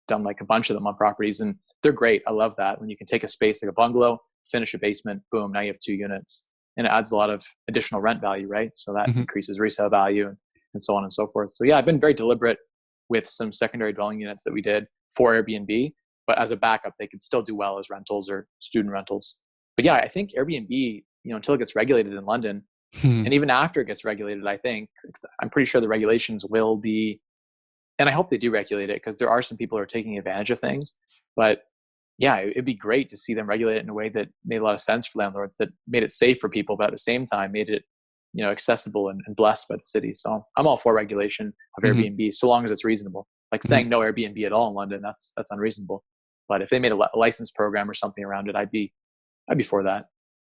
done like a bunch of them on properties, and they're great. I love that when you can take a space like a bungalow, finish a basement, boom, now you have 2 units, and it adds a lot of additional rent value, right? So that increases resale value and so on and so forth. So yeah, I've been very deliberate with some secondary dwelling units that we did for Airbnb, but as a backup, they could still do well as rentals or student rentals. But yeah, I think Airbnb, until it gets regulated in London, and even after it gets regulated, I'm pretty sure the regulations will be, and I hope they do regulate it, because there are some people who are taking advantage of things. But yeah, it'd be great to see them regulate it in a way that made a lot of sense for landlords, that made it safe for people, but at the same time made it, accessible and blessed by the city. So I'm all for regulation of Airbnb, so long as it's reasonable. Like saying no Airbnb at all in London, that's unreasonable. But if they made a license program or something around it, I'd be for that.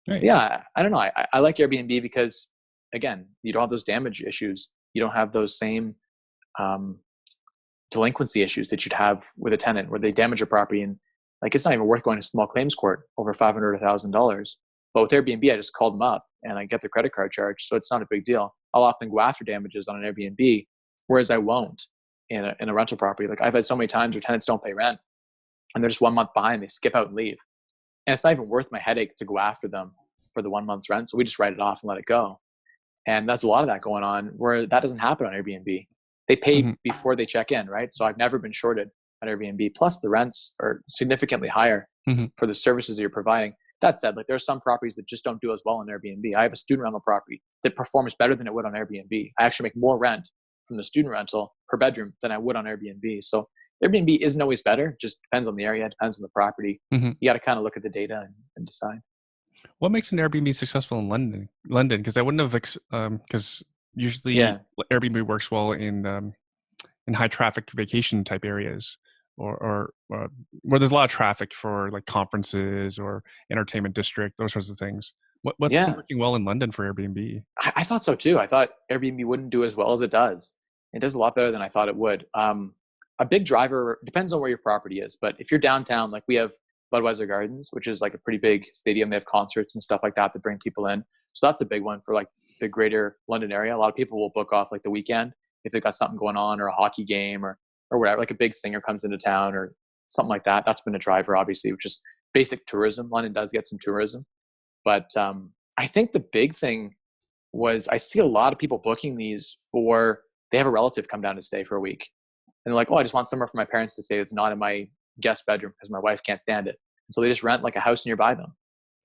Right. Yeah, I don't know. I like Airbnb because, again, you don't have those damage issues. You don't have those same delinquency issues that you'd have with a tenant, where they damage a property and it's not even worth going to small claims court over $500 or $1,000. But with Airbnb, I just called them up and I get the credit card charge, so it's not a big deal. I'll often go after damages on an Airbnb, whereas I won't in a rental property. Like I've had so many times where tenants don't pay rent and they're just 1 month behind, they skip out and leave. And it's not even worth my headache to go after them for the 1 month's rent. So we just write it off and let it go. And that's a lot of that going on, where that doesn't happen on Airbnb. They pay before they check in, right? So I've never been shorted on Airbnb. Plus the rents are significantly higher for the services that you're providing. That said, there are some properties that just don't do as well on Airbnb. I have a student rental property that performs better than it would on Airbnb. I actually make more rent from the student rental per bedroom than I would on Airbnb. So Airbnb isn't always better. It just depends on the area. It depends on the property. You got to kind of look at the data and decide. What makes an Airbnb successful in London? Because I wouldn't have, because usually Airbnb works well in high traffic vacation type areas, or where there's a lot of traffic for conferences or entertainment district, those sorts of things. What's been working well in London for Airbnb? I thought so too. I thought Airbnb wouldn't do as well as it does. It does a lot better than I thought it would. A big driver depends on where your property is, but if you're downtown, we have Budweiser Gardens, which is a pretty big stadium. They have concerts and stuff like that bring people in. So that's a big one for the greater London area. A lot of people will book off the weekend if they've got something going on, or a hockey game, or whatever, like a big singer comes into town or something like that. That's been a driver, obviously, which is basic tourism. London does get some tourism. But I think the big thing was I see a lot of people booking these for, they have a relative come down to stay for a week. And they're like, oh, I just want somewhere for my parents to stay that's not in my guest bedroom because my wife can't stand it. And so they just rent like a house nearby them.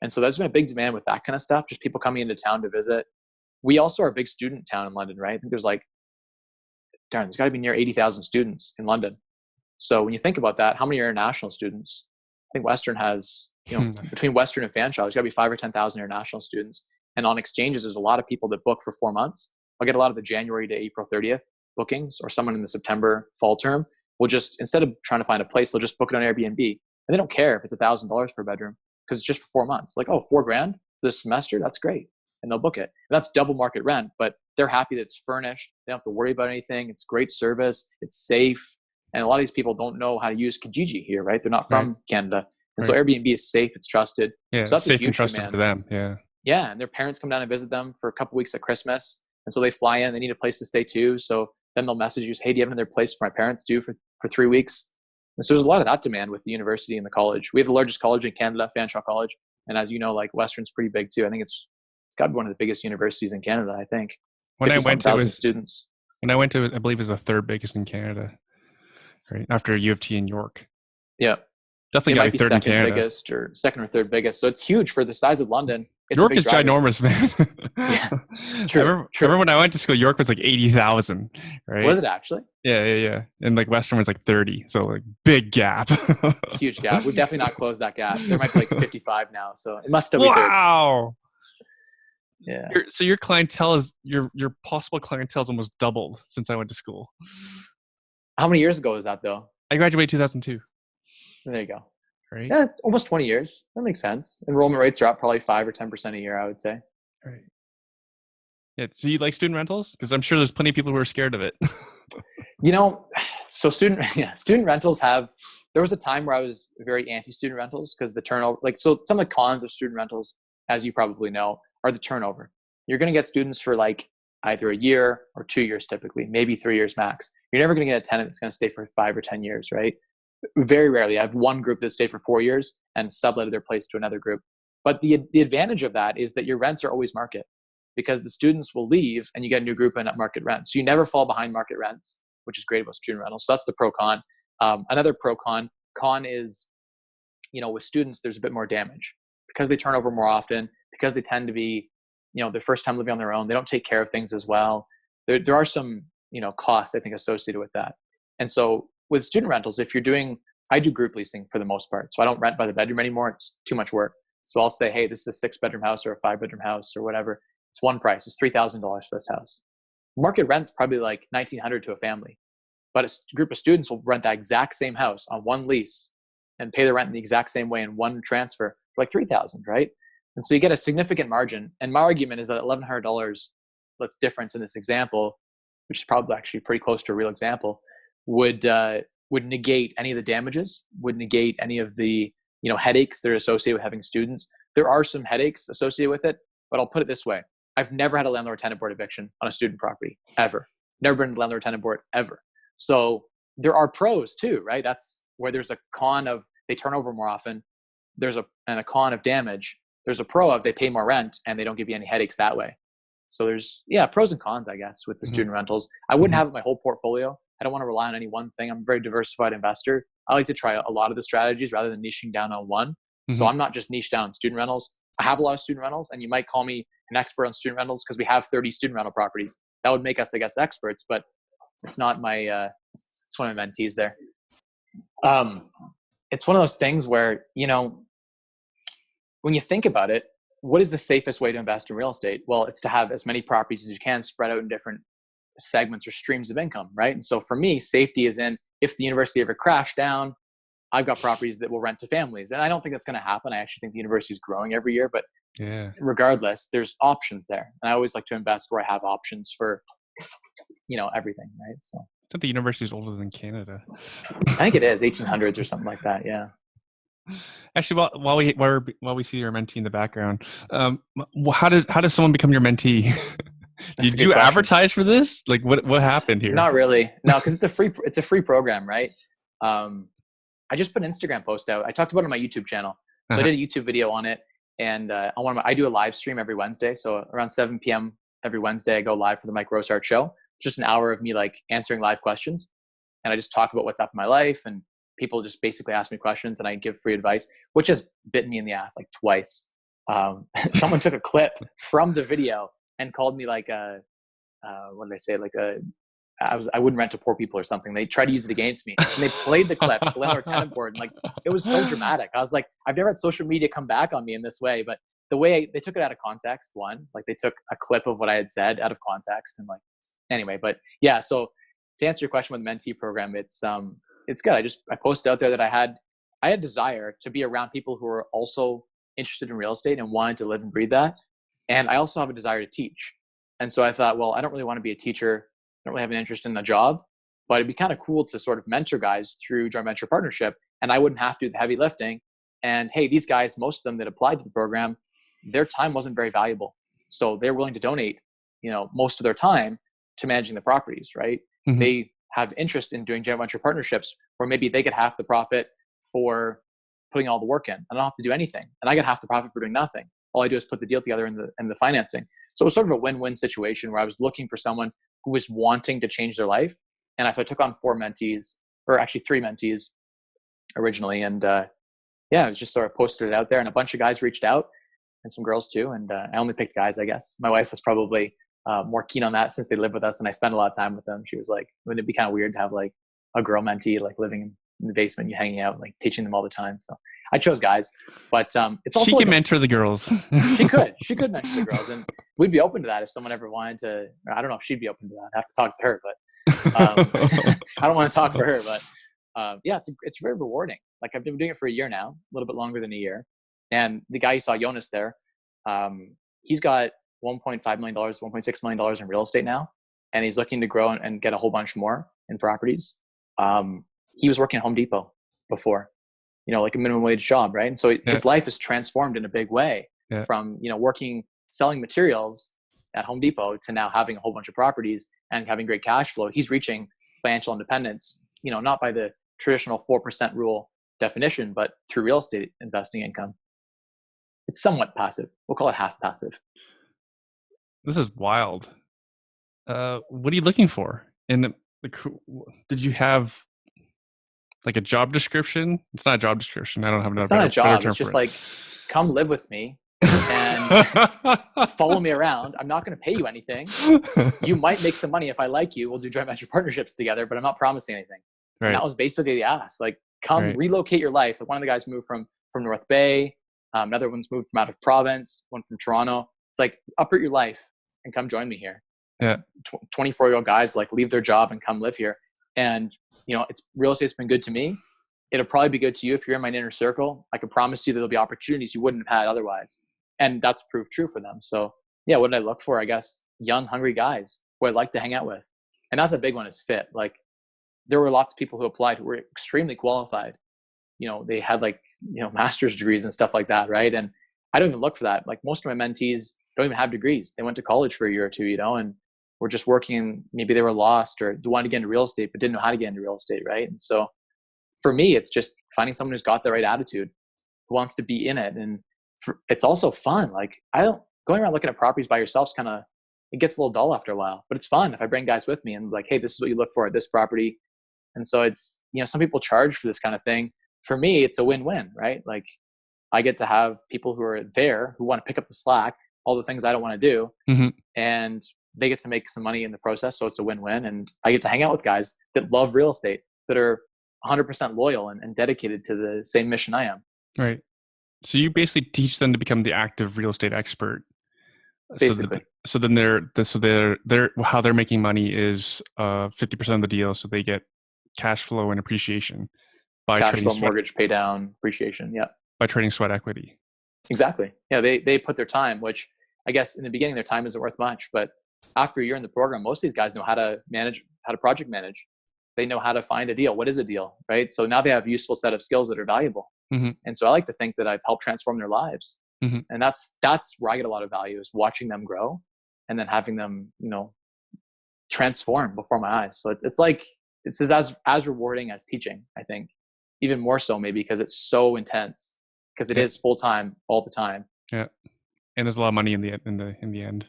And so there's been a big demand with that kind of stuff, just people coming into town to visit. We also are a big student town in London, right? I think there's like, there's got to be near 80,000 students in London. So when you think about that, how many are international students? I think Western has, between Western and Fanshawe, there's got to be 5,000 or 10,000 international students. And on exchanges, there's a lot of people that book for 4 months. I'll get a lot of the January to April 30th bookings, or someone in the September fall term will just, instead of trying to find a place, they'll just book it on Airbnb. And they don't care if it's $1,000 for a bedroom because it's just for 4 months. Like, oh, $4,000 for this semester, that's great. And they'll book it. And that's double market rent, but they're happy that it's furnished. They don't have to worry about anything. It's great service. It's safe. And a lot of these people don't know how to use Kijiji here, right? They're not from Canada. And so Airbnb is safe. It's trusted. Yeah, so that's safe a huge and trusted demand for them. Yeah. Yeah. And their parents come down and visit them for a couple weeks at Christmas. And so they fly in, they need a place to stay too. So then they'll message you, hey, do you have another place for my parents to for 3 weeks? And so there's a lot of that demand with the university and the college. We have the largest college in Canada, Fanshawe College. And as you know, like Western's pretty big too. I think it's got to be one of the biggest universities in Canada, I think. When I went to students. When I went to, I believe it was the third biggest in Canada, right? After U of T in York. Yeah. Definitely got to be third in Canada. Biggest or second or third biggest. So it's huge for the size of London. It's York is ginormous, man. Yeah, true, I remember when I went to school, York was like 80,000, right? Was it actually? Yeah. And like Western was like 30. So like big gap. Huge gap. We've definitely not closed that gap. There might be like 55 now. So it must still be third. Wow. Yeah. So your clientele is, your possible clientele is almost doubled since I went to school. How many years ago was that though? I graduated 2002. There you go. Right. Yeah, almost 20 years. That makes sense. Enrollment rates are up probably 5 or 10% a year, I would say. Right. Yeah. So you like student rentals? Because I'm sure there's plenty of people who are scared of it. So student rentals there was a time where I was very anti-student rentals because the turnover, so some of the cons of student rentals, as you probably know, are the turnover. You're going to get students for like either a year or 2 years, typically, maybe 3 years max. You're never going to get a tenant that's going to stay for 5 or 10 years, right? Very rarely. I have one group that stayed for 4 years and subletted their place to another group. But the advantage of that is that your rents are always market because the students will leave and you get a new group in at market rent. So you never fall behind market rents, which is great about student rentals. So that's the pro con. Another con is, with students, there's a bit more damage because they turn over more often, because they tend to be, their first time living on their own. They don't take care of things as well. There are some, costs, I think, associated with that. And so with student rentals, I do group leasing for the most part. So I don't rent by the bedroom anymore. It's too much work. So I'll say, hey, this is a 6-bedroom house or a 5-bedroom house or whatever. It's one price. It's $3,000 for this house. Market rent's probably like $1,900 to a family. But a group of students will rent that exact same house on one lease and pay the rent in the exact same way in one transfer for like $3,000, right? And so you get a significant margin. And my argument is that $1,100, that's difference in this example, which is probably actually pretty close to a real example, would negate any of the damages, would negate any of the headaches that are associated with having students. There are some headaches associated with it, but I'll put it this way. I've never had a landlord-tenant board eviction on a student property, ever. Never been landlord-tenant board, ever. So there are pros too, right? That's where there's a con of they turn over more often. There's a con of damage. There's a pro of they pay more rent and they don't give you any headaches that way. So there's, pros and cons, I guess, with the student rentals. I wouldn't have my whole portfolio. I don't want to rely on any one thing. I'm a very diversified investor. I like to try a lot of the strategies rather than niching down on one. So I'm not just niche down on student rentals. I have a lot of student rentals, and you might call me an expert on student rentals because we have 30 student rental properties. That would make us, I guess, experts, but it's not my, it's one of my mentees there. It's one of those things where, when you think about it, what is the safest way to invest in real estate? Well, it's to have as many properties as you can spread out in different segments or streams of income, right? And so for me, safety is in, if the university ever crashed down, I've got properties that will rent to families. And I don't think that's going to happen. I actually think the university is growing every year, but regardless, there's options there. And I always like to invest where I have options for, everything, right? So I think the university is older than Canada. I think it is 1800s or something like that. Yeah. Actually, while we see your mentee in the background, how does someone become your mentee? Did you advertise for this? Like what happened here? Not really. No, because it's a free program, right? I just put an Instagram post out. I talked about it on my YouTube channel. So I did a YouTube video on it, and I do a live stream every Wednesday. So around 7 p.m. every Wednesday, I go live for the Mike Rosehart Show. It's just an hour of me like answering live questions, and I just talk about what's up in my life, and people just basically ask me questions, and I give free advice, which has bitten me in the ass like twice. Someone took a clip from the video and called me like what did I say? Like I wouldn't rent to poor people or something. They tried to use it against me, and they played the clip, the landlord tenant board, and like it was so dramatic. I was like, I've never had social media come back on me in this way. But the way they took it out of context, like they took a clip of what I had said out of context, and like anyway. But yeah, so to answer your question with the mentee program, it's good. I posted out there that I had desire to be around people who are also interested in real estate and wanted to live and breathe that, and I also have a desire to teach. And so I thought, well, I don't really want to be a teacher. I don't really have an interest in the job, but it'd be kind of cool to sort of mentor guys through joint venture partnership, and I wouldn't have to do the heavy lifting. And hey, these guys, most of them that applied to the program, their time wasn't very valuable, so they're willing to donate, most of their time to managing the properties. Right? Mm-hmm. They have interest in doing joint venture partnerships where maybe they get half the profit for putting all the work in. I don't have to do anything, and I get half the profit for doing nothing. All I do is put the deal together and the financing. So it was sort of a win-win situation where I was looking for someone who was wanting to change their life. And so I took on 4 mentees, or actually 3 mentees originally. And I was just sort of posted it out there, and a bunch of guys reached out, and some girls too. And I only picked guys, I guess. My wife was probably more keen on that since they live with us and I spend a lot of time with them. She was like, wouldn't it be kind of weird to have like a girl mentee, like living in the basement, you hanging out, like teaching them all the time. So I chose guys, but it's also she can mentor the girls. She could mentor the girls, and we'd be open to that if someone ever wanted to. I don't know if she'd be open to that. I have to talk to her, but I don't want to talk for her. But it's very rewarding. Like I've been doing it for a year now, a little bit longer than a year. And the guy you saw, Jonas, there, he's got $1.5 million, $1.6 million in real estate now, and he's looking to grow and get a whole bunch more in properties. He was working at Home Depot before, like a minimum wage job, right? And so his life is transformed in a big way from, selling materials at Home Depot to now having a whole bunch of properties and having great cash flow. He's reaching financial independence, not by the traditional 4% rule definition, but through real estate investing income. It's somewhat passive. We'll call it half passive. This is wild. What are you looking for? And did you have like a job description? It's not a job description. I don't have It's not a job. It's just like, come live with me and follow me around. I'm not going to pay you anything. You might make some money if I like you. We'll do joint venture partnerships together, but I'm not promising anything. Right. And that was basically the ask. Like, come relocate your life. Like one of the guys moved from North Bay. Another one's moved from out of province. One from Toronto. It's like, uproot your life and come join me here. Yeah. 24-year-old guys like leave their job and come live here. And it's real estate's been good to me. It'll probably be good to you if you're in my inner circle. I can promise you there'll be opportunities you wouldn't have had otherwise. And that's proved true for them. So yeah, what did I look for? I guess young, hungry guys who I'd like to hang out with. And that's a big one, is fit. Like there were lots of people who applied who were extremely qualified. They had like, master's degrees and stuff like that. Right. And I don't even look for that. Like most of my mentees don't even have degrees. They went to college for a year or two, and were just working. Maybe they were lost or wanted to get into real estate, but didn't know how to get into real estate. Right. And so for me, it's just finding someone who's got the right attitude, who wants to be in it. And it's also fun. Like going around looking at properties by yourself it gets a little dull after a while, but it's fun if I bring guys with me and like, hey, this is what you look for at this property. And so it's, some people charge for this kind of thing. For me, it's a win-win, right? Like I get to have people who are there who want to pick up the slack, all the things I don't want to do. Mm-hmm. And they get to make some money in the process. So it's a win-win. And I get to hang out with guys that love real estate, that are 100% loyal and dedicated to the same mission I am. Right. So you basically teach them to become the active real estate expert. Basically. So then they're how they're making money is 50% of the deal. So they get cash flow and appreciation by cash flow, mortgage pay down, appreciation. Yeah. By trading sweat equity. Exactly. Yeah. They put their time, which I guess in the beginning, their time isn't worth much, but after a year in the program, most of these guys know how to project manage. They know how to find a deal. What is a deal, right? So now they have a useful set of skills that are valuable. Mm-hmm. And so I like to think that I've helped transform their lives. Mm-hmm. And that's where I get a lot of value, is watching them grow and then having them, transform before my eyes. So it's as rewarding as teaching, I think, even more so maybe because it's so intense, because it is full time all the time. Yeah. And there's a lot of money in the end.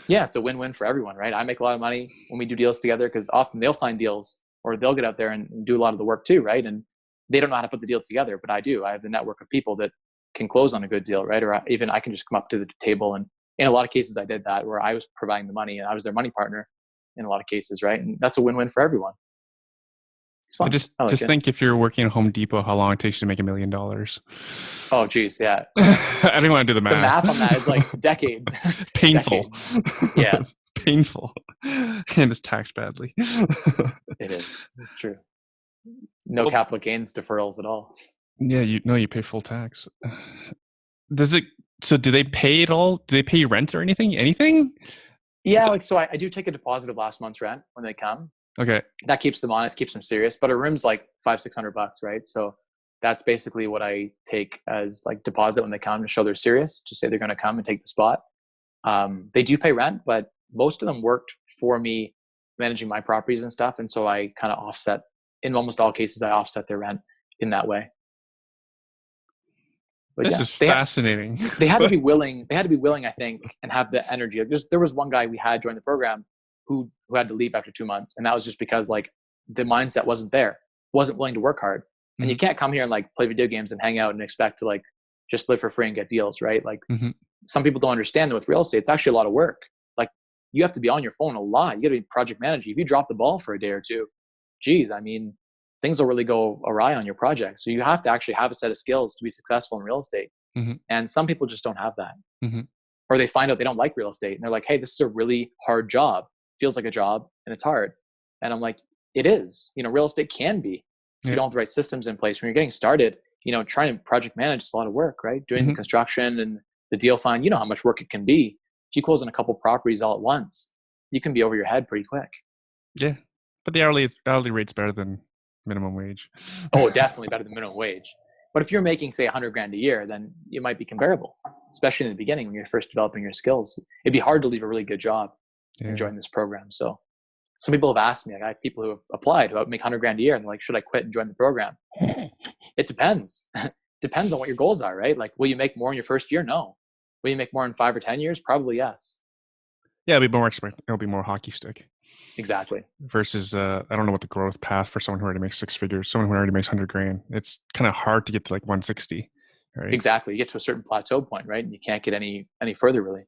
Yeah, it's a win-win for everyone, right? I make a lot of money when we do deals together, because often they'll find deals or they'll get out there and do a lot of the work too, right? And they don't know how to put the deal together, but I do. I have the network of people that can close on a good deal, right? Or even I can just come up to the table, and in a lot of cases I did that, where I was providing the money and I was their money partner in a lot of cases, right? And that's a win-win for everyone. It's fun. Just think, if you're working at Home Depot, how long it takes to make $1 million. Oh, geez, yeah. I don't want to do the math. The math on that is like decades. Painful. Decades. Yeah. It's painful. And it's taxed badly. It is. It's true. No capital gains deferrals at all. Yeah, you pay full tax. So do they pay it all? Do they pay rent or anything? Anything? Yeah, so I do take a deposit of last month's rent when they come. Okay. That keeps them honest, keeps them serious. But a room's like $500-$600, right? So that's basically what I take as like deposit when they come, to show they're serious, to say they're going to come and take the spot. They do pay rent, but most of them worked for me managing my properties and stuff. And so I kind of offset, in almost all cases, I offset their rent in that way. But this is fascinating. They had to be willing, I think, and have the energy. There was one guy we had join the program who had to leave after 2 months. And that was just because like the mindset wasn't there, wasn't willing to work hard. And you can't come here and like play video games and hang out and expect to like just live for free and get deals, right? Like some people don't understand that with real estate, it's actually a lot of work. Like you have to be on your phone a lot. You got to be project managing. If you drop the ball for a day or two, geez, I mean, things will really go awry on your project. So you have to actually have a set of skills to be successful in real estate. And some people just don't have that. Or they find out they don't like real estate and they're like, hey, this is a really hard job. Feels like a job and it's hard. And I'm like, it is. Real estate can be. If you don't have the right systems in place when you're getting started, trying to project manage is a lot of work, right? Doing the construction and the deal find, how much work it can be. If you close on a couple properties all at once, you can be over your head pretty quick. Yeah. But the hourly rate's better than minimum wage. Oh, definitely better than minimum wage. But if you're making, say, $100,000 a year, then it might be comparable, especially in the beginning when you're first developing your skills. It'd be hard to leave a really good job and join this program. So some people have asked me, like I have people who have applied who make $100,000 a year, and they're like, should I quit and join the program? It depends. Depends on what your goals are, right? Like, will you make more in your first year? No. Will you make more in 5 or 10 years? Probably yes. Yeah, it'll be more hockey stick. Exactly. Versus, I don't know what the growth path for someone who already makes 6 figures, someone who already makes $100,000. It's kind of hard to get to like 160, right? Exactly. You get to a certain plateau point, right? And you can't get any further really.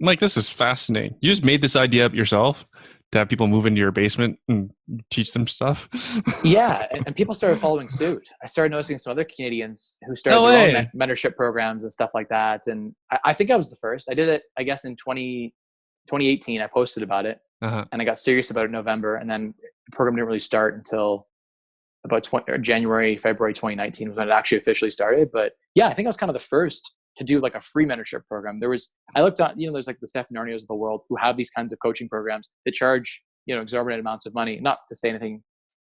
Mike, this is fascinating. You just made this idea up yourself to have people move into your basement and teach them stuff? Yeah, and people started following suit. I started noticing some other Canadians who started their own mentorship programs and stuff like that. And I think I was the first. I did it, I guess, in 2018. I posted about it, and I got serious about it in November. And then the program didn't really start until about January, February 2019 was when it actually officially started. But yeah, I think I was kind of the first to do like a free mentorship program. I looked on, there's like the Stefan Arnios of the world who have these kinds of coaching programs that charge, exorbitant amounts of money. Not to say anything,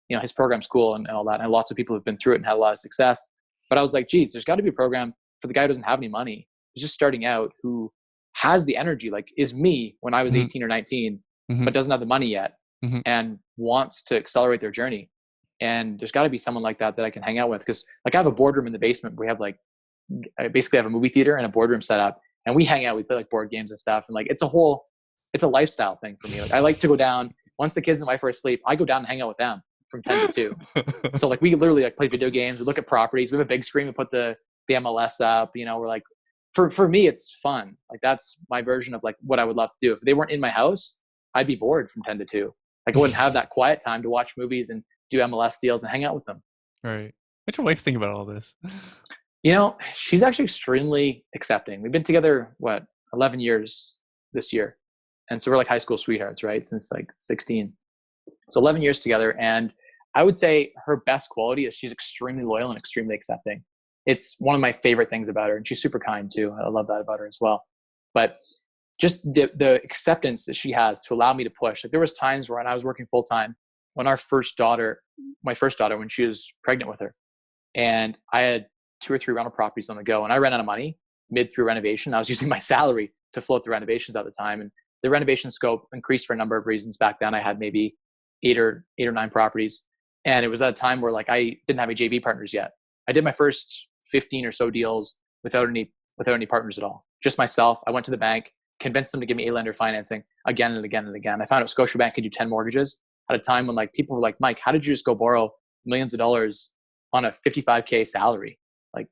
his program's cool and all that. And lots of people have been through it and had a lot of success. But I was like, geez, there's got to be a program for the guy who doesn't have any money, who's just starting out, who has the energy, like is me when I was 18 or 19, but doesn't have the money yet and wants to accelerate their journey. And there's got to be someone like that I can hang out with. Because like I have a boardroom in the basement. We have I basically have a movie theater and a boardroom set up, and we hang out. We play like board games and stuff. And like, it's a lifestyle thing for me. Like I like to go down once the kids and wife are asleep. I go down and hang out with them from 10 to 2. So like we literally like play video games. We look at properties. We have a big screen. We put the MLS up, we're like, for me, it's fun. Like that's my version of like what I would love to do. If they weren't in my house, I'd be bored from 10 to 2. Like I wouldn't have that quiet time to watch movies and do MLS deals and hang out with them. Right. What's your wife think about all this? She's actually extremely accepting. We've been together, 11 years this year. And so we're like high school sweethearts, right? Since like 16. So 11 years together. And I would say her best quality is she's extremely loyal and extremely accepting. It's one of my favorite things about her. And she's super kind too. I love that about her as well. But just the acceptance that she has to allow me to push. Like there was times when I was working full time when my first daughter, when she was pregnant with her, and I had 2 or 3 rental properties on the go, and I ran out of money mid through renovation. I was using my salary to float the renovations at the time. And the renovation scope increased for a number of reasons. Back then I had maybe eight or nine properties. And it was at a time where like I didn't have any JV partners yet. I did my first 15 or so deals without any partners at all. Just myself. I went to the bank, convinced them to give me A-lender financing again and again and again. I found out Scotiabank could do 10 mortgages at a time when like people were like, Mike, how did you just go borrow millions of dollars on a 55K salary? Like,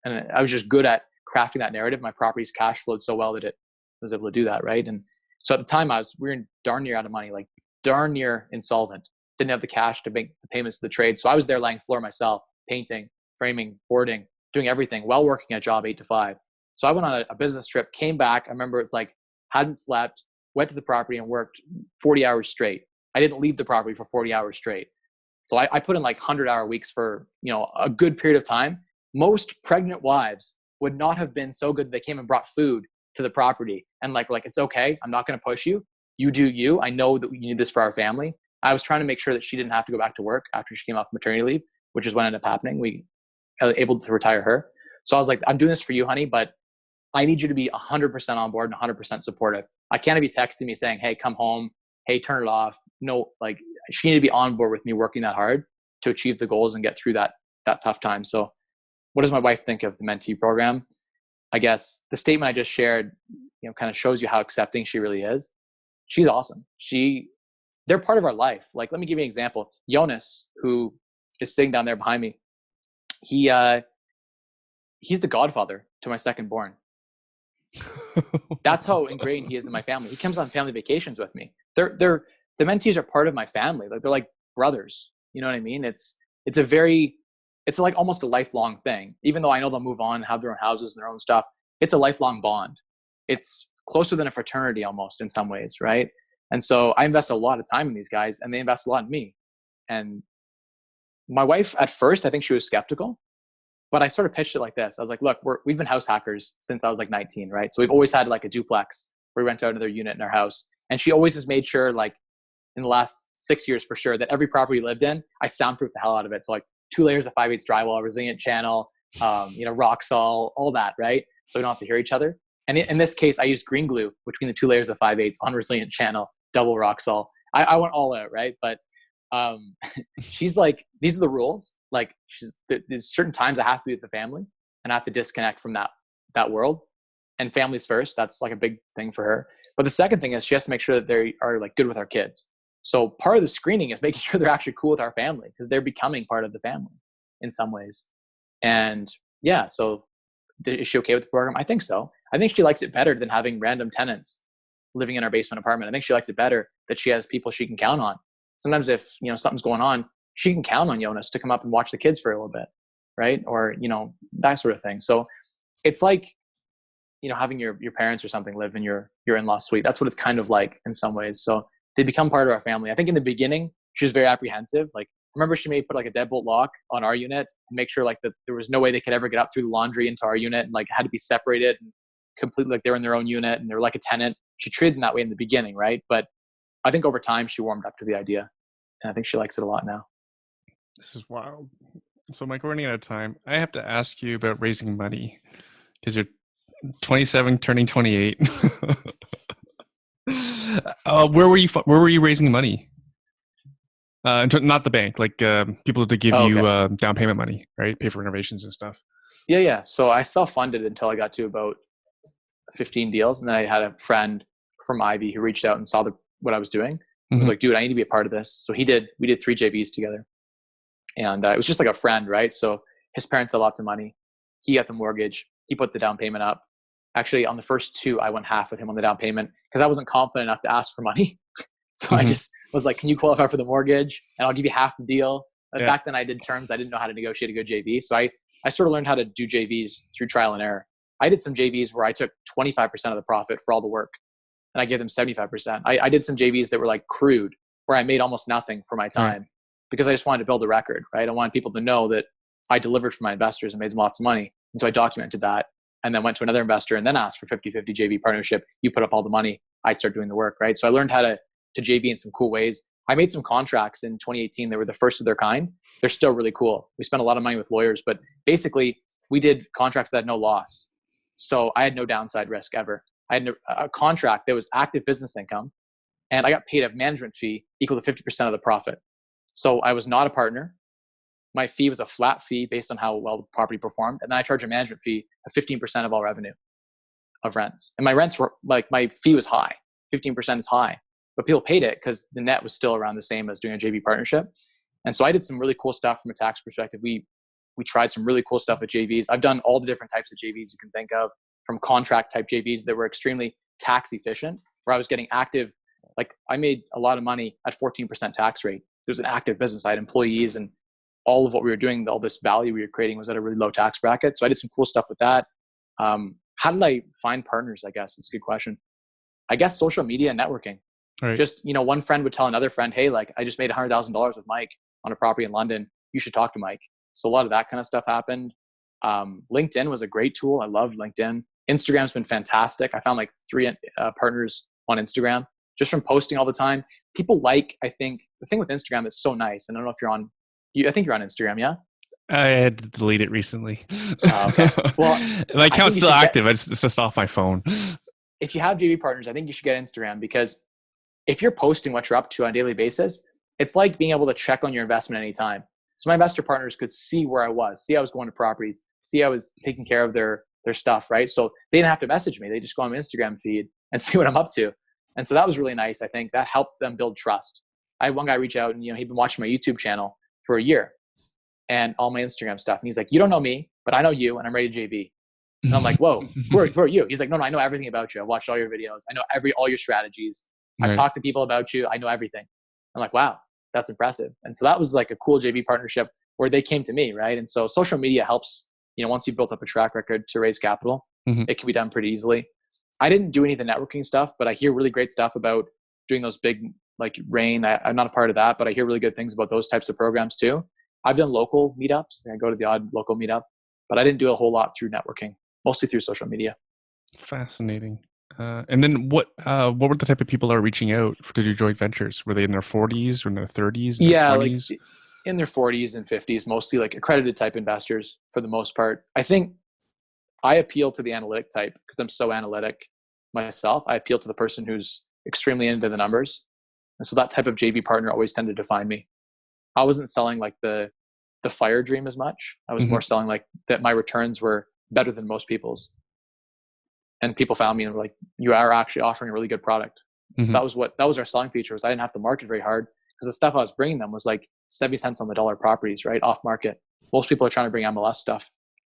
and I was just good at crafting that narrative. My properties cash flowed so well that it was able to do that. Right. And so at the time we were darn near out of money, like darn near insolvent, didn't have the cash to make the payments to the trade. So I was there laying floor myself, painting, framing, boarding, doing everything while working a job 8 to 5. So I went on a business trip, came back. I remember it's like, hadn't slept, went to the property and worked 40 hours straight. I didn't leave the property for 40 hours straight. So I put in like 100-hour weeks for, a good period of time. Most pregnant wives would not have been so good that they came and brought food to the property and like, it's okay. I'm not going to push you. You do you. I know that we need this for our family. I was trying to make sure that she didn't have to go back to work after she came off maternity leave, which is what ended up happening. We were able to retire her. So I was like, I'm doing this for you, honey, but I need you to be 100% on board and 100% supportive. I can't be texting me saying, hey, come home. Hey, turn it off. No, like she needed to be on board with me working that hard to achieve the goals and get through that tough time. So what does my wife think of the mentee program? I guess the statement I just shared, kind of shows you how accepting she really is. She's awesome. They're part of our life. Like, let me give you an example. Jonas, who is sitting down there behind me, he's the godfather to my second born. That's how ingrained he is in my family. He comes on family vacations with me. The mentees are part of my family. Like they're like brothers. You know what I mean? It's like almost a lifelong thing. Even though I know they'll move on and have their own houses and their own stuff, it's a lifelong bond. It's closer than a fraternity almost in some ways, right? And so I invest a lot of time in these guys and they invest a lot in me. And my wife, at first, I think she was skeptical, but I sort of pitched it like this. I was like, look, we've been house hackers since I was like 19, right? So we've always had like a duplex where we rent out another unit in our house. And she always has made sure, like in the last 6 years for sure, that every property we lived in, I soundproof the hell out of it. So like 2 layers of 5/8 drywall, resilient channel, rock salt, all that, right? So we don't have to hear each other. And in this case, I used green glue between the 2 layers of 5/8 on resilient channel, double rock salt. I went all out, right? But she's like, these are the rules. Like there's certain times I have to be with the family and I have to disconnect from that world, and family's first. That's like a big thing for her. But the second thing is she has to make sure that they are like good with our kids. So part of the screening is making sure they're actually cool with our family because they're becoming part of the family in some ways. And yeah, so is she okay with the program? I think so. I think she likes it better than having random tenants living in our basement apartment. I think she likes it better that she has people she can count on. Sometimes if, something's going on, she can count on Jonas to come up and watch the kids for a little bit, right? Or, that sort of thing. So it's like, having your parents or something live in your in-law suite. That's what it's kind of like in some ways. So they become part of our family. I think in the beginning, she was very apprehensive. Like, I remember she may put like a deadbolt lock on our unit and make sure like that there was no way they could ever get up through the laundry into our unit, and like had to be separated and completely like they're in their own unit and they're like a tenant. She treated them that way in the beginning, right? But I think over time she warmed up to the idea, and I think she likes it a lot now. This is wild. So Mike, we're running out of time. I have to ask you about raising money because you're 27 turning 28. Where were you raising money? Not the bank, like people to give you down payment money, right? Pay for renovations and stuff. Yeah. So I self-funded until I got to about 15 deals, and then I had a friend from Ivy who reached out and saw what I was doing. I was like, dude, I need to be a part of this. So we did 3 JVs together, and it was just like a friend, right? So his parents had lots of money. He got the mortgage. He put the down payment up. Actually, on the first 2, I went half with him on the down payment because I wasn't confident enough to ask for money. So I just was like, can you qualify for the mortgage? And I'll give you half the deal. Yeah. Back then I did terms. I didn't know how to negotiate a good JV. So I sort of learned how to do JVs through trial and error. I did some JVs where I took 25% of the profit for all the work, and I gave them 75%. I did some JVs that were like crude, where I made almost nothing for my time because I just wanted to build a record, right? I wanted people to know that I delivered for my investors and made them lots of money. And so I documented that, and then went to another investor and then asked for 50-50 JV partnership. You put up all the money, I'd start doing the work, right? So I learned how to JV in some cool ways. I made some contracts in 2018 that were the first of their kind. They're still really cool. We spent a lot of money with lawyers, but basically we did contracts that had no loss. So I had no downside risk ever. I had a contract that was active business income, and I got paid a management fee equal to 50% of the profit. So I was not a partner. My fee was a flat fee based on how well the property performed. And then I charge a management fee of 15% of all revenue of rents. And my rents were like, my fee was high. 15% is high, but people paid it because the net was still around the same as doing a JV partnership. And so I did some really cool stuff from a tax perspective. We tried some really cool stuff with JVs. I've done all the different types of JVs you can think of, from contract type JVs that were extremely tax efficient, where I was getting active. Like I made a lot of money at 14% tax rate. There was an active business. I had employees, and all of what we were doing, all this value we were creating was at a really low tax bracket. So I did some cool stuff with that. How did I find partners? I guess it's a good question. I guess social media and networking. Right. Just, one friend would tell another friend, hey, like I just made $100,000 with Mike on a property in London. You should talk to Mike. So a lot of that kind of stuff happened. LinkedIn was a great tool. I loved LinkedIn. Instagram's been fantastic. I found like 3 partners on Instagram just from posting all the time. People I think the thing with Instagram that's so nice, and I don't know if you're on, I think you're on Instagram, yeah? I had to delete it recently. Okay. Well, my account's still active. It's just off my phone. If you have JV partners, I think you should get Instagram, because if you're posting what you're up to on a daily basis, it's like being able to check on your investment anytime. So my investor partners could see where I was, see I was going to properties, see I was taking care of their stuff, right? So they didn't have to message me. They just go on my Instagram feed and see what I'm up to. And so that was really nice. I think that helped them build trust. I had one guy reach out and, he'd been watching my YouTube channel for a year and all my Instagram stuff. And he's like, you don't know me, but I know you, and I'm ready to JV. And I'm like, whoa, who are you? He's like, no, I know everything about you. I've watched all your videos. I know all your strategies. I've talked to people about you. I know everything. I'm like, wow, that's impressive. And so that was like a cool JV partnership where they came to me, right? And so social media helps, once you've built up a track record to raise capital, it can be done pretty easily. I didn't do any of the networking stuff, but I hear really great stuff about doing those big, like RAIN. I'm not a part of that, but I hear really good things about those types of programs too. I've done local meetups. I go to the odd local meetup, but I didn't do a whole lot through networking, mostly through social media. Fascinating. And then what were the type of people that are reaching out to do joint ventures? Were they in their 40s or in their 30s? Yeah, 20s? Like in their 40s and 50s, mostly like accredited type investors for the most part. I think I appeal to the analytic type because I'm so analytic myself. I appeal to the person who's extremely into the numbers. And so that type of JV partner always tended to find me. I wasn't selling like the F.I.R.E dream as much. I was more selling like that my returns were better than most people's. And people found me and were like, you are actually offering a really good product. So that was our selling feature. Was I didn't have to market very hard because the stuff I was bringing them was like 70 cents on the dollar properties, right? Off market. Most people are trying to bring MLS stuff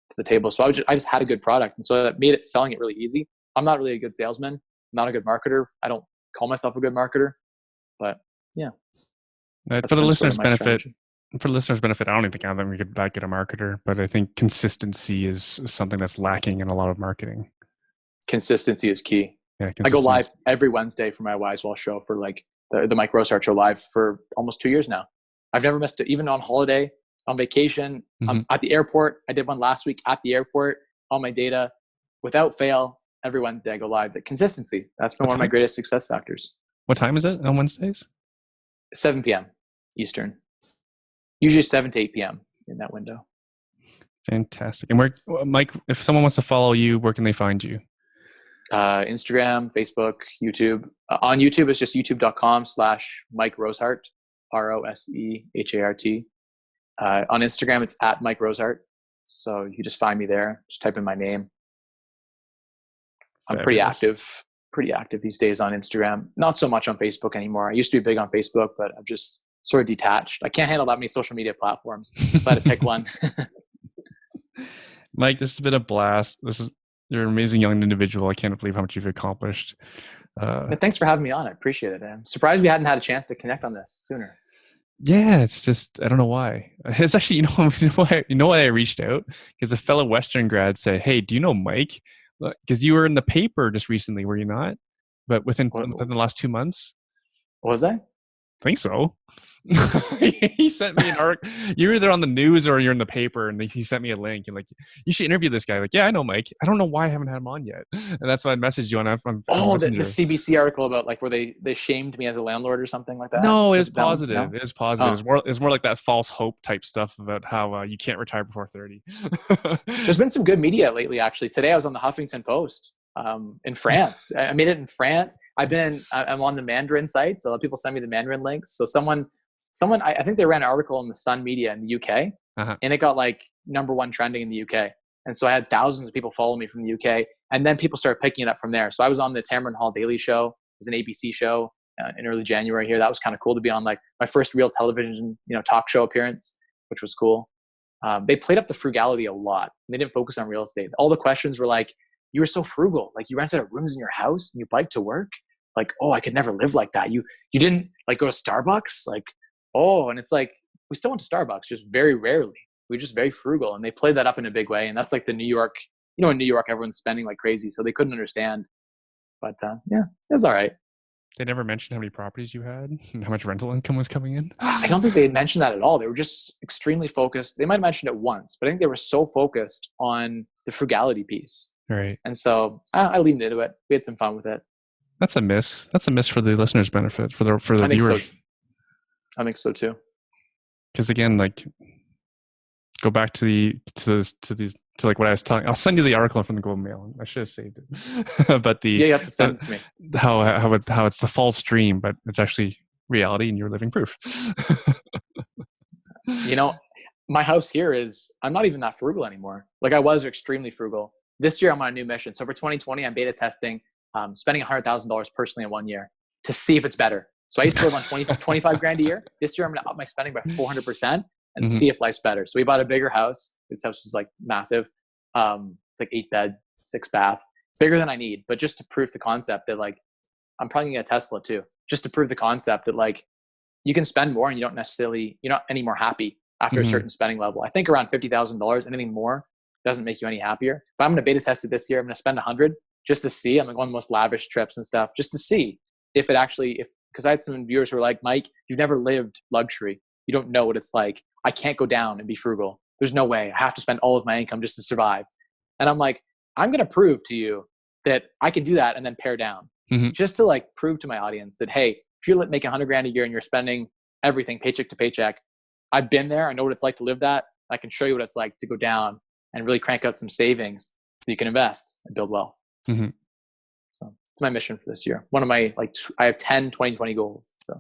to the table. So I just had a good product. And so that made selling it really easy. I'm not really a good salesman. I'm not a good marketer. I don't call myself a good marketer, but yeah. For the listeners' benefit, I don't even think I'm that good a marketer, but I think consistency is something that's lacking in a lot of marketing. Consistency is key. Yeah, I go live every Wednesday for my Wise Well show for like the Mike Rosehart show live for almost 2 years now. I've never missed it, even on holiday, on vacation, at the airport. I did one last week at the airport on my data. Without fail, every Wednesday I go live. The consistency, that's been one of my greatest success factors. What time is it on Wednesdays? 7 p.m. Eastern. Usually 7 to 8 p.m. in that window. Fantastic. And Mike, if someone wants to follow you, where can they find you? Instagram, Facebook, YouTube. On YouTube, it's just youtube.com/Mike Rosehart, Rosehart. On Instagram, it's at Mike Rosehart. So you just find me there. Just type in my name. I'm pretty active these days on Instagram. Not so much on Facebook anymore. I used to be big on Facebook, but I've just sort of detached. I can't handle that many social media platforms, so I had to pick one. Mike, this has been a blast. You're an amazing young individual. I can't believe how much you've accomplished. Thanks for having me on. I appreciate it. I'm surprised we hadn't had a chance to connect on this sooner. Yeah, it's just, I don't know why. It's actually, you know why I reached out? Because a fellow Western grad said, hey, do you know Mike? Because you were in the paper just recently, were you not? But within the last 2 months? Was I? I think so. He sent me an article. You're either on the news or you're in the paper, and he sent me a link and like, you should interview this guy. Like, yeah, I know Mike. I don't know why I haven't had him on yet. And that's why I messaged you on the CBC article about like where they shamed me as a landlord or something like that. No, it was positive. No? It was positive. Oh. It's more like that false hope type stuff about how you can't retire before 30. There's been some good media lately. Actually, today I was on the Huffington Post. in France. I made it in France. I'm on the Mandarin site, so people send me the Mandarin links. So someone, I think they ran an article in the Sun Media in the UK, and it got like #1 trending in the UK. And so I had thousands of people follow me from the UK, and then people started picking it up from there. So I was on the Tamron Hall Daily Show. It was an ABC show in early January here. That was kind of cool to be on, like my first real television, talk show appearance, which was cool. They played up the frugality a lot. They didn't focus on real estate. All the questions were like, you were so frugal. Like you rented out rooms in your house and you bike to work. Like, oh, I could never live like that. You didn't like go to Starbucks. Like, oh, and it's like, we still went to Starbucks, just very rarely. We were just very frugal, and they played that up in a big way. And that's like the New York, in New York, everyone's spending like crazy. So they couldn't understand, but yeah, it was all right. They never mentioned how many properties you had and how much rental income was coming in. I don't think they had mentioned that at all. They were just extremely focused. They might have mentioned it once, but I think they were so focused on the frugality piece. Right. And so I leaned into it. We had some fun with it. That's a miss. That's a miss for the listeners' benefit, for the viewers. I think so too. Because again, like, go back to like what I was talking. I'll send you the article from the Globe and Mail. I should have saved it. But you have to send it to me. How it's the false dream, but it's actually reality, and you're living proof. My house here I'm not even that frugal anymore. Like I was extremely frugal. This year I'm on a new mission. So for 2020, I'm beta testing, spending $100,000 personally in 1 year to see if it's better. So I used to live on 25 grand a year. This year I'm going to up my spending by 400% and see if life's better. So we bought a bigger house. This house is like massive. It's like 8 bed, 6 bath, bigger than I need. But just to prove the concept that like, I'm probably gonna get a Tesla too, just to prove the concept that like, you can spend more and you're not any more happy after a certain spending level. I think around $50,000, anything more doesn't make you any happier. But I'm going to beta test it this year. I'm going to spend 100 just to see. I'm going on the most lavish trips and stuff just to see if it actually, because I had some viewers who were like, Mike, you've never lived luxury. You don't know what it's like. I can't go down and be frugal. There's no way. I have to spend all of my income just to survive. And I'm like, I'm going to prove to you that I can do that and then pare down just to like prove to my audience that, hey, if you're making 100 grand a year and you're spending everything paycheck to paycheck, I've been there. I know what it's like to live that. I can show you what it's like to go down and really crank out some savings so you can invest and build wealth. So it's my mission for this year. One of my, I have 10 2020 goals. So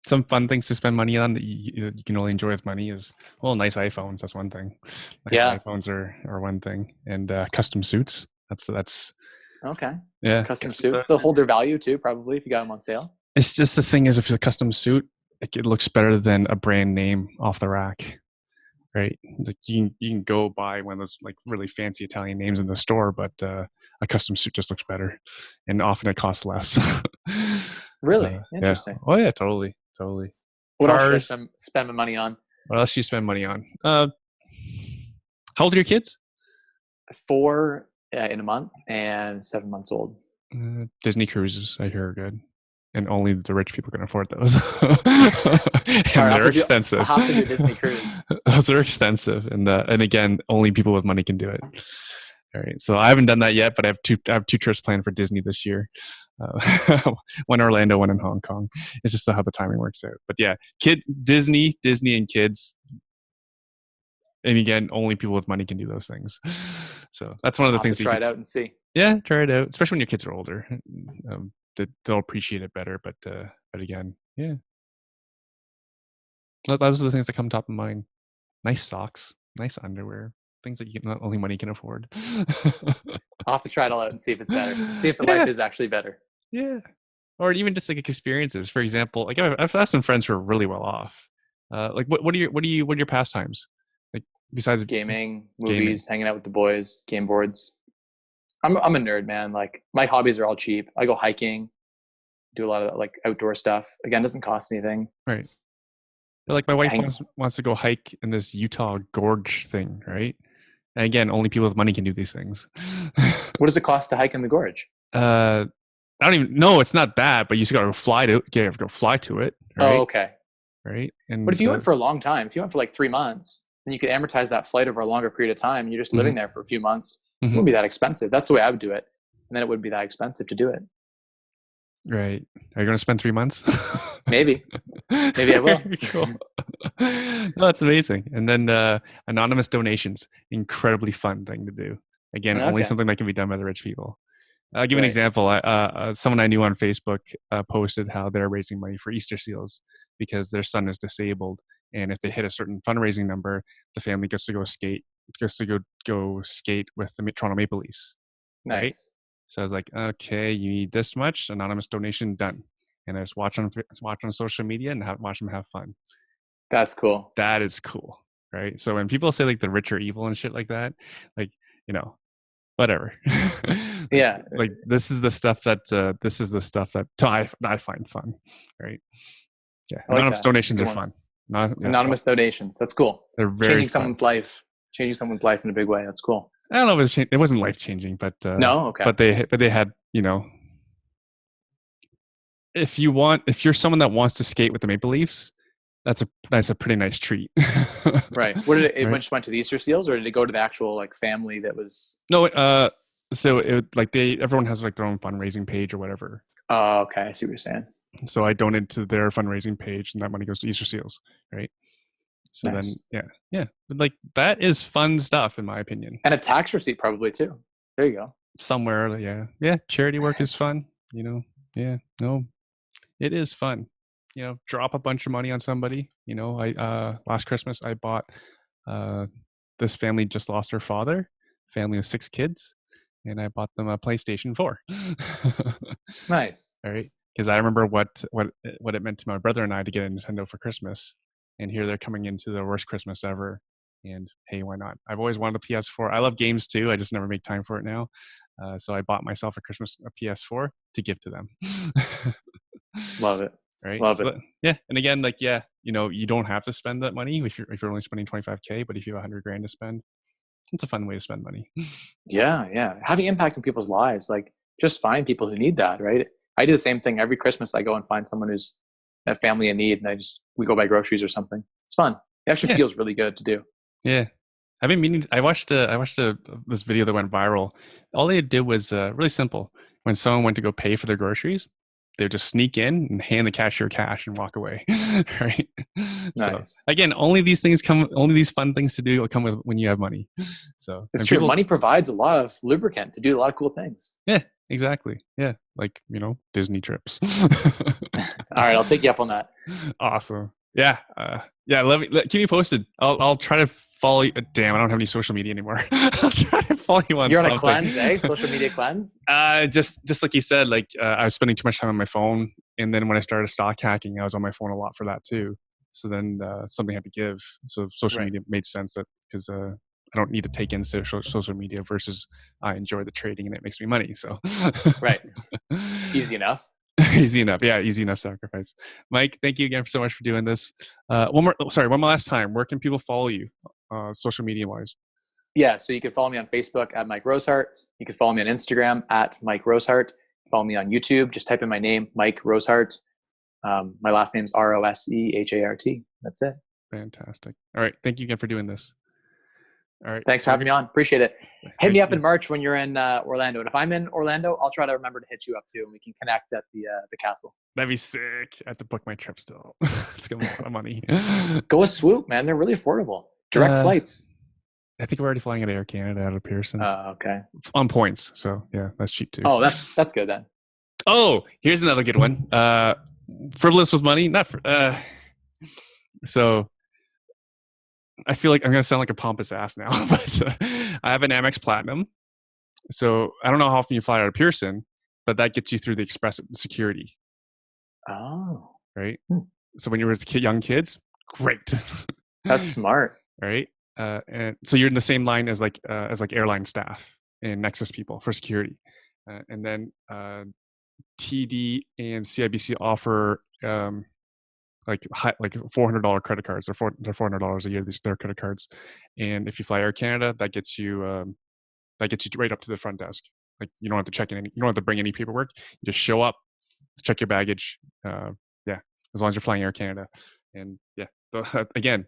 some fun things to spend money on that you can only enjoy with money is, well, nice iPhones. That's one thing. iPhones are one thing. And custom suits. That's okay. Yeah. Custom suits. They'll hold their value too, probably, if you got them on sale. It's just the thing is, if it's a custom suit, it looks better than a brand name off the rack, right? Like you can go buy one of those like really fancy Italian names in the store, but a custom suit just looks better, and often it costs less. Really interesting. Yeah. Oh yeah, totally. What else should I spend my money on? What else do you spend money on? How old are your kids? 4 in a month and 7 months old. Disney cruises, I hear, are good. And only the rich people can afford those. And they're expensive. I'll have to do Disney cruise. Those are expensive. And again, only people with money can do it. All right. So I haven't done that yet, but I have two trips planned for Disney this year. One Orlando, one in Hong Kong. It's just how the timing works out. But yeah, Disney and kids. And again, only people with money can do those things. So that's one of the things. Try it out and see. Yeah, try it out, especially when your kids are older. They'll appreciate it better. But again, yeah, those are the things that come top of mind. Nice socks, nice underwear, things that only money can afford. I'll have to try it all out and see if it's better. See if the life is actually better. Yeah, or even just like experiences. For example, like I've had some friends who are really well off. Like what are your pastimes? Like besides gaming, movies, hanging out with the boys, game boards. I'm a nerd, man. Like my hobbies are all cheap. I go hiking, do a lot of like outdoor stuff. Again, doesn't cost anything. Right. But like my wife wants to go hike in this Utah gorge thing, right? And again, only people with money can do these things. What does it cost to hike in the gorge? I don't even know. It's not bad, but you just got to fly to it. Right? Oh, okay. Right. And but if you went for a long time, if you went for like 3 months, then you could amortize that flight over a longer period of time. You're just living there for a few months. It wouldn't be that expensive. That's the way I would do it. And then it wouldn't be that expensive to do it. Right. Are you going to spend 3 months? Maybe I will. Cool. No, that's amazing. And then anonymous donations, incredibly fun thing to do. Again, only Okay. something that can be done by the rich people. I'll give you an Right. example. Someone I knew on Facebook posted how they're raising money for Easter seals because their son is disabled, and if they hit a certain fundraising number, the family gets to go skate with the Toronto Maple Leafs. Right? Nice. So I was like, okay, you need this much, anonymous donation, done. And I just watch on social media and watch them have fun. That's cool. That is cool, right? So when people say like the rich are evil and shit like that, like, you know, whatever. Yeah. Like this is the stuff that I find fun, right? Yeah, I like anonymous that. donations Good are one. fun. Anonymous donations. That's cool. They're very fun. Changing someone's life in a big way. That's cool. I don't know if it wasn't life changing, but No. Okay. but they had, you know, if you're someone that wants to skate with the Maple Leafs, that's a pretty nice treat. Right. What did it Right? just went to the Easter Seals, or did it go to the actual like family that was? No, so it like everyone has like their own fundraising page or whatever. Oh, okay. I see what you're saying. So I donate to their fundraising page, and that money goes to Easter Seals, right? So Nice. then, yeah, but like that is fun stuff in my opinion. And a tax receipt probably too. There you go. Somewhere, yeah. Charity work is fun, you know. Yeah, no, it is fun. You know, drop a bunch of money on somebody. You know, I last Christmas I bought this family just lost their father, family of 6 kids, and I bought them a PlayStation 4. Nice. All right, because I remember what it meant to my brother and I to get a Nintendo for Christmas, and here they're coming into the worst Christmas ever. And hey, why not? I've always wanted a PS4. I love games too. I just never make time for it now. So I bought myself a PS4 to give to them. Love it. Right. Love it. Yeah. And again, like, yeah, you know, you don't have to spend that money if you're only spending 25K, but if you have 100 grand to spend, it's a fun way to spend money. Yeah. Yeah. Having impact in people's lives, like just find people who need that. Right. I do the same thing every Christmas. I go and find someone who's a family in need, and we go buy groceries or something. It's fun. It actually feels really good to do. Yeah. I've been meaning. I watched this video that went viral. All they did was really simple. When someone went to go pay for their groceries, they would just sneak in and hand the cashier cash and walk away. Right. Nice. So again, only these fun things to do will come with when you have money. So it's true. Money provides a lot of lubricant to do a lot of cool things. Yeah, exactly. Yeah. Like, you know, Disney trips. All right. I'll take you up on that. Awesome. Yeah. Keep me posted. I'll try to follow you. Damn, I don't have any social media anymore. I'll try to follow you on You're something. on a cleanse, eh? Social media cleanse? Just like you said, like I was spending too much time on my phone. And then when I started stock hacking, I was on my phone a lot for that too. So then something had to give. So social media made sense because I don't need to take in social media versus I enjoy the trading and it makes me money. So right. Easy enough. Easy enough. Yeah, easy enough sacrifice. Mike, thank you again so much for doing this. One more last time. Where can people follow you, social media wise? Yeah, so you can follow me on Facebook at Mike Rosehart. You can follow me on Instagram at Mike Rosehart. Follow me on YouTube. Just type in my name, Mike Rosehart. My last name's Rosehart. That's it. Fantastic. All right. Thank you again for doing this. All right. Thanks for having me on. Appreciate it. Hit me up in March when you're in Orlando. And if I'm in Orlando, I'll try to remember to hit you up too, and we can connect at the castle. That'd be sick. I have to book my trip still. It's gonna be a lot of money. Go with Swoop, man. They're really affordable. Direct flights. I think we're already flying at Air Canada out of Pearson. Okay. On points, so yeah, that's cheap too. Oh, that's good then. Oh, here's another good one. Frivolous with money, not so. I feel like I'm going to sound like a pompous ass now, but I have an Amex Platinum. So I don't know how often you fly out of Pearson, but that gets you through the express security. Oh. Right? So when you were young kids, great. That's smart. Right? And so you're in the same line as like airline staff and Nexus people for security. And then TD and CIBC offer like $400 credred cards. They're $400 a year. They're credit cards, and if you fly Air Canada, that gets you right up to the front desk. Like you don't have to check in. You don't have to bring any paperwork. You just show up, check your baggage. Yeah, as long as you're flying Air Canada, and yeah, again,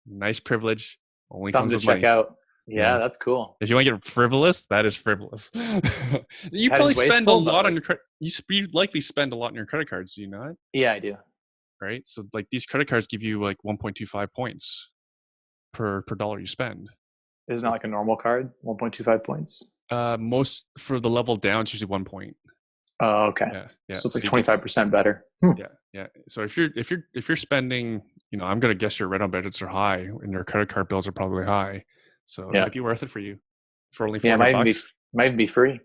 nice privilege. Only something to check out. Yeah, that's cool. If you want to get frivolous, that is frivolous. You that probably spend a lot on your credit. You likely spend a lot on your credit cards. Do you not? Yeah, I do. Right, so like these credit cards give you like 1.25 points per dollar you spend. It's not like a normal card, 1.25 points. Most for the level down, it's usually 1 point. Oh, okay. Yeah. So it's like 25% better. Yeah. So if you're spending, I'm gonna guess your rental budgets are high and your credit card bills are probably high. So it might be worth it for you for only $400. Might even be free.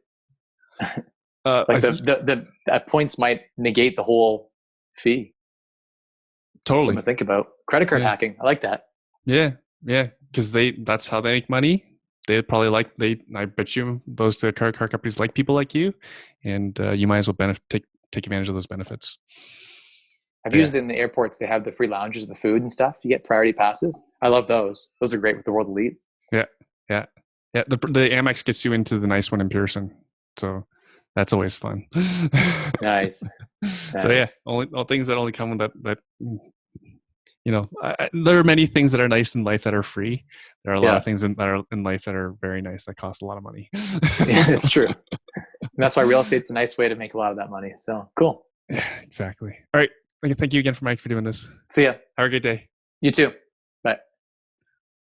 Like the points might negate the whole fee. Totally. Something to think about. Credit card hacking. I like that. Yeah. Because that's how they make money. They probably I bet you those credit card companies like people like you, and you might as well take advantage of those benefits. I've used it in the airports. They have the free lounges, the food and stuff. You get priority passes. I love those. Those are great with the World Elite. Yeah. The Amex gets you into the nice one in Pearson, so that's always fun. Nice. So yeah, all things that only come with that. There are many things that are nice in life that are free. There are a lot of things that are in life that are very nice that cost a lot of money. Yeah, it's true. And that's why real estate's a nice way to make a lot of that money. So cool. Yeah, exactly. All right. Thank you again, Mike, for doing this. See ya. Have a great day. You too.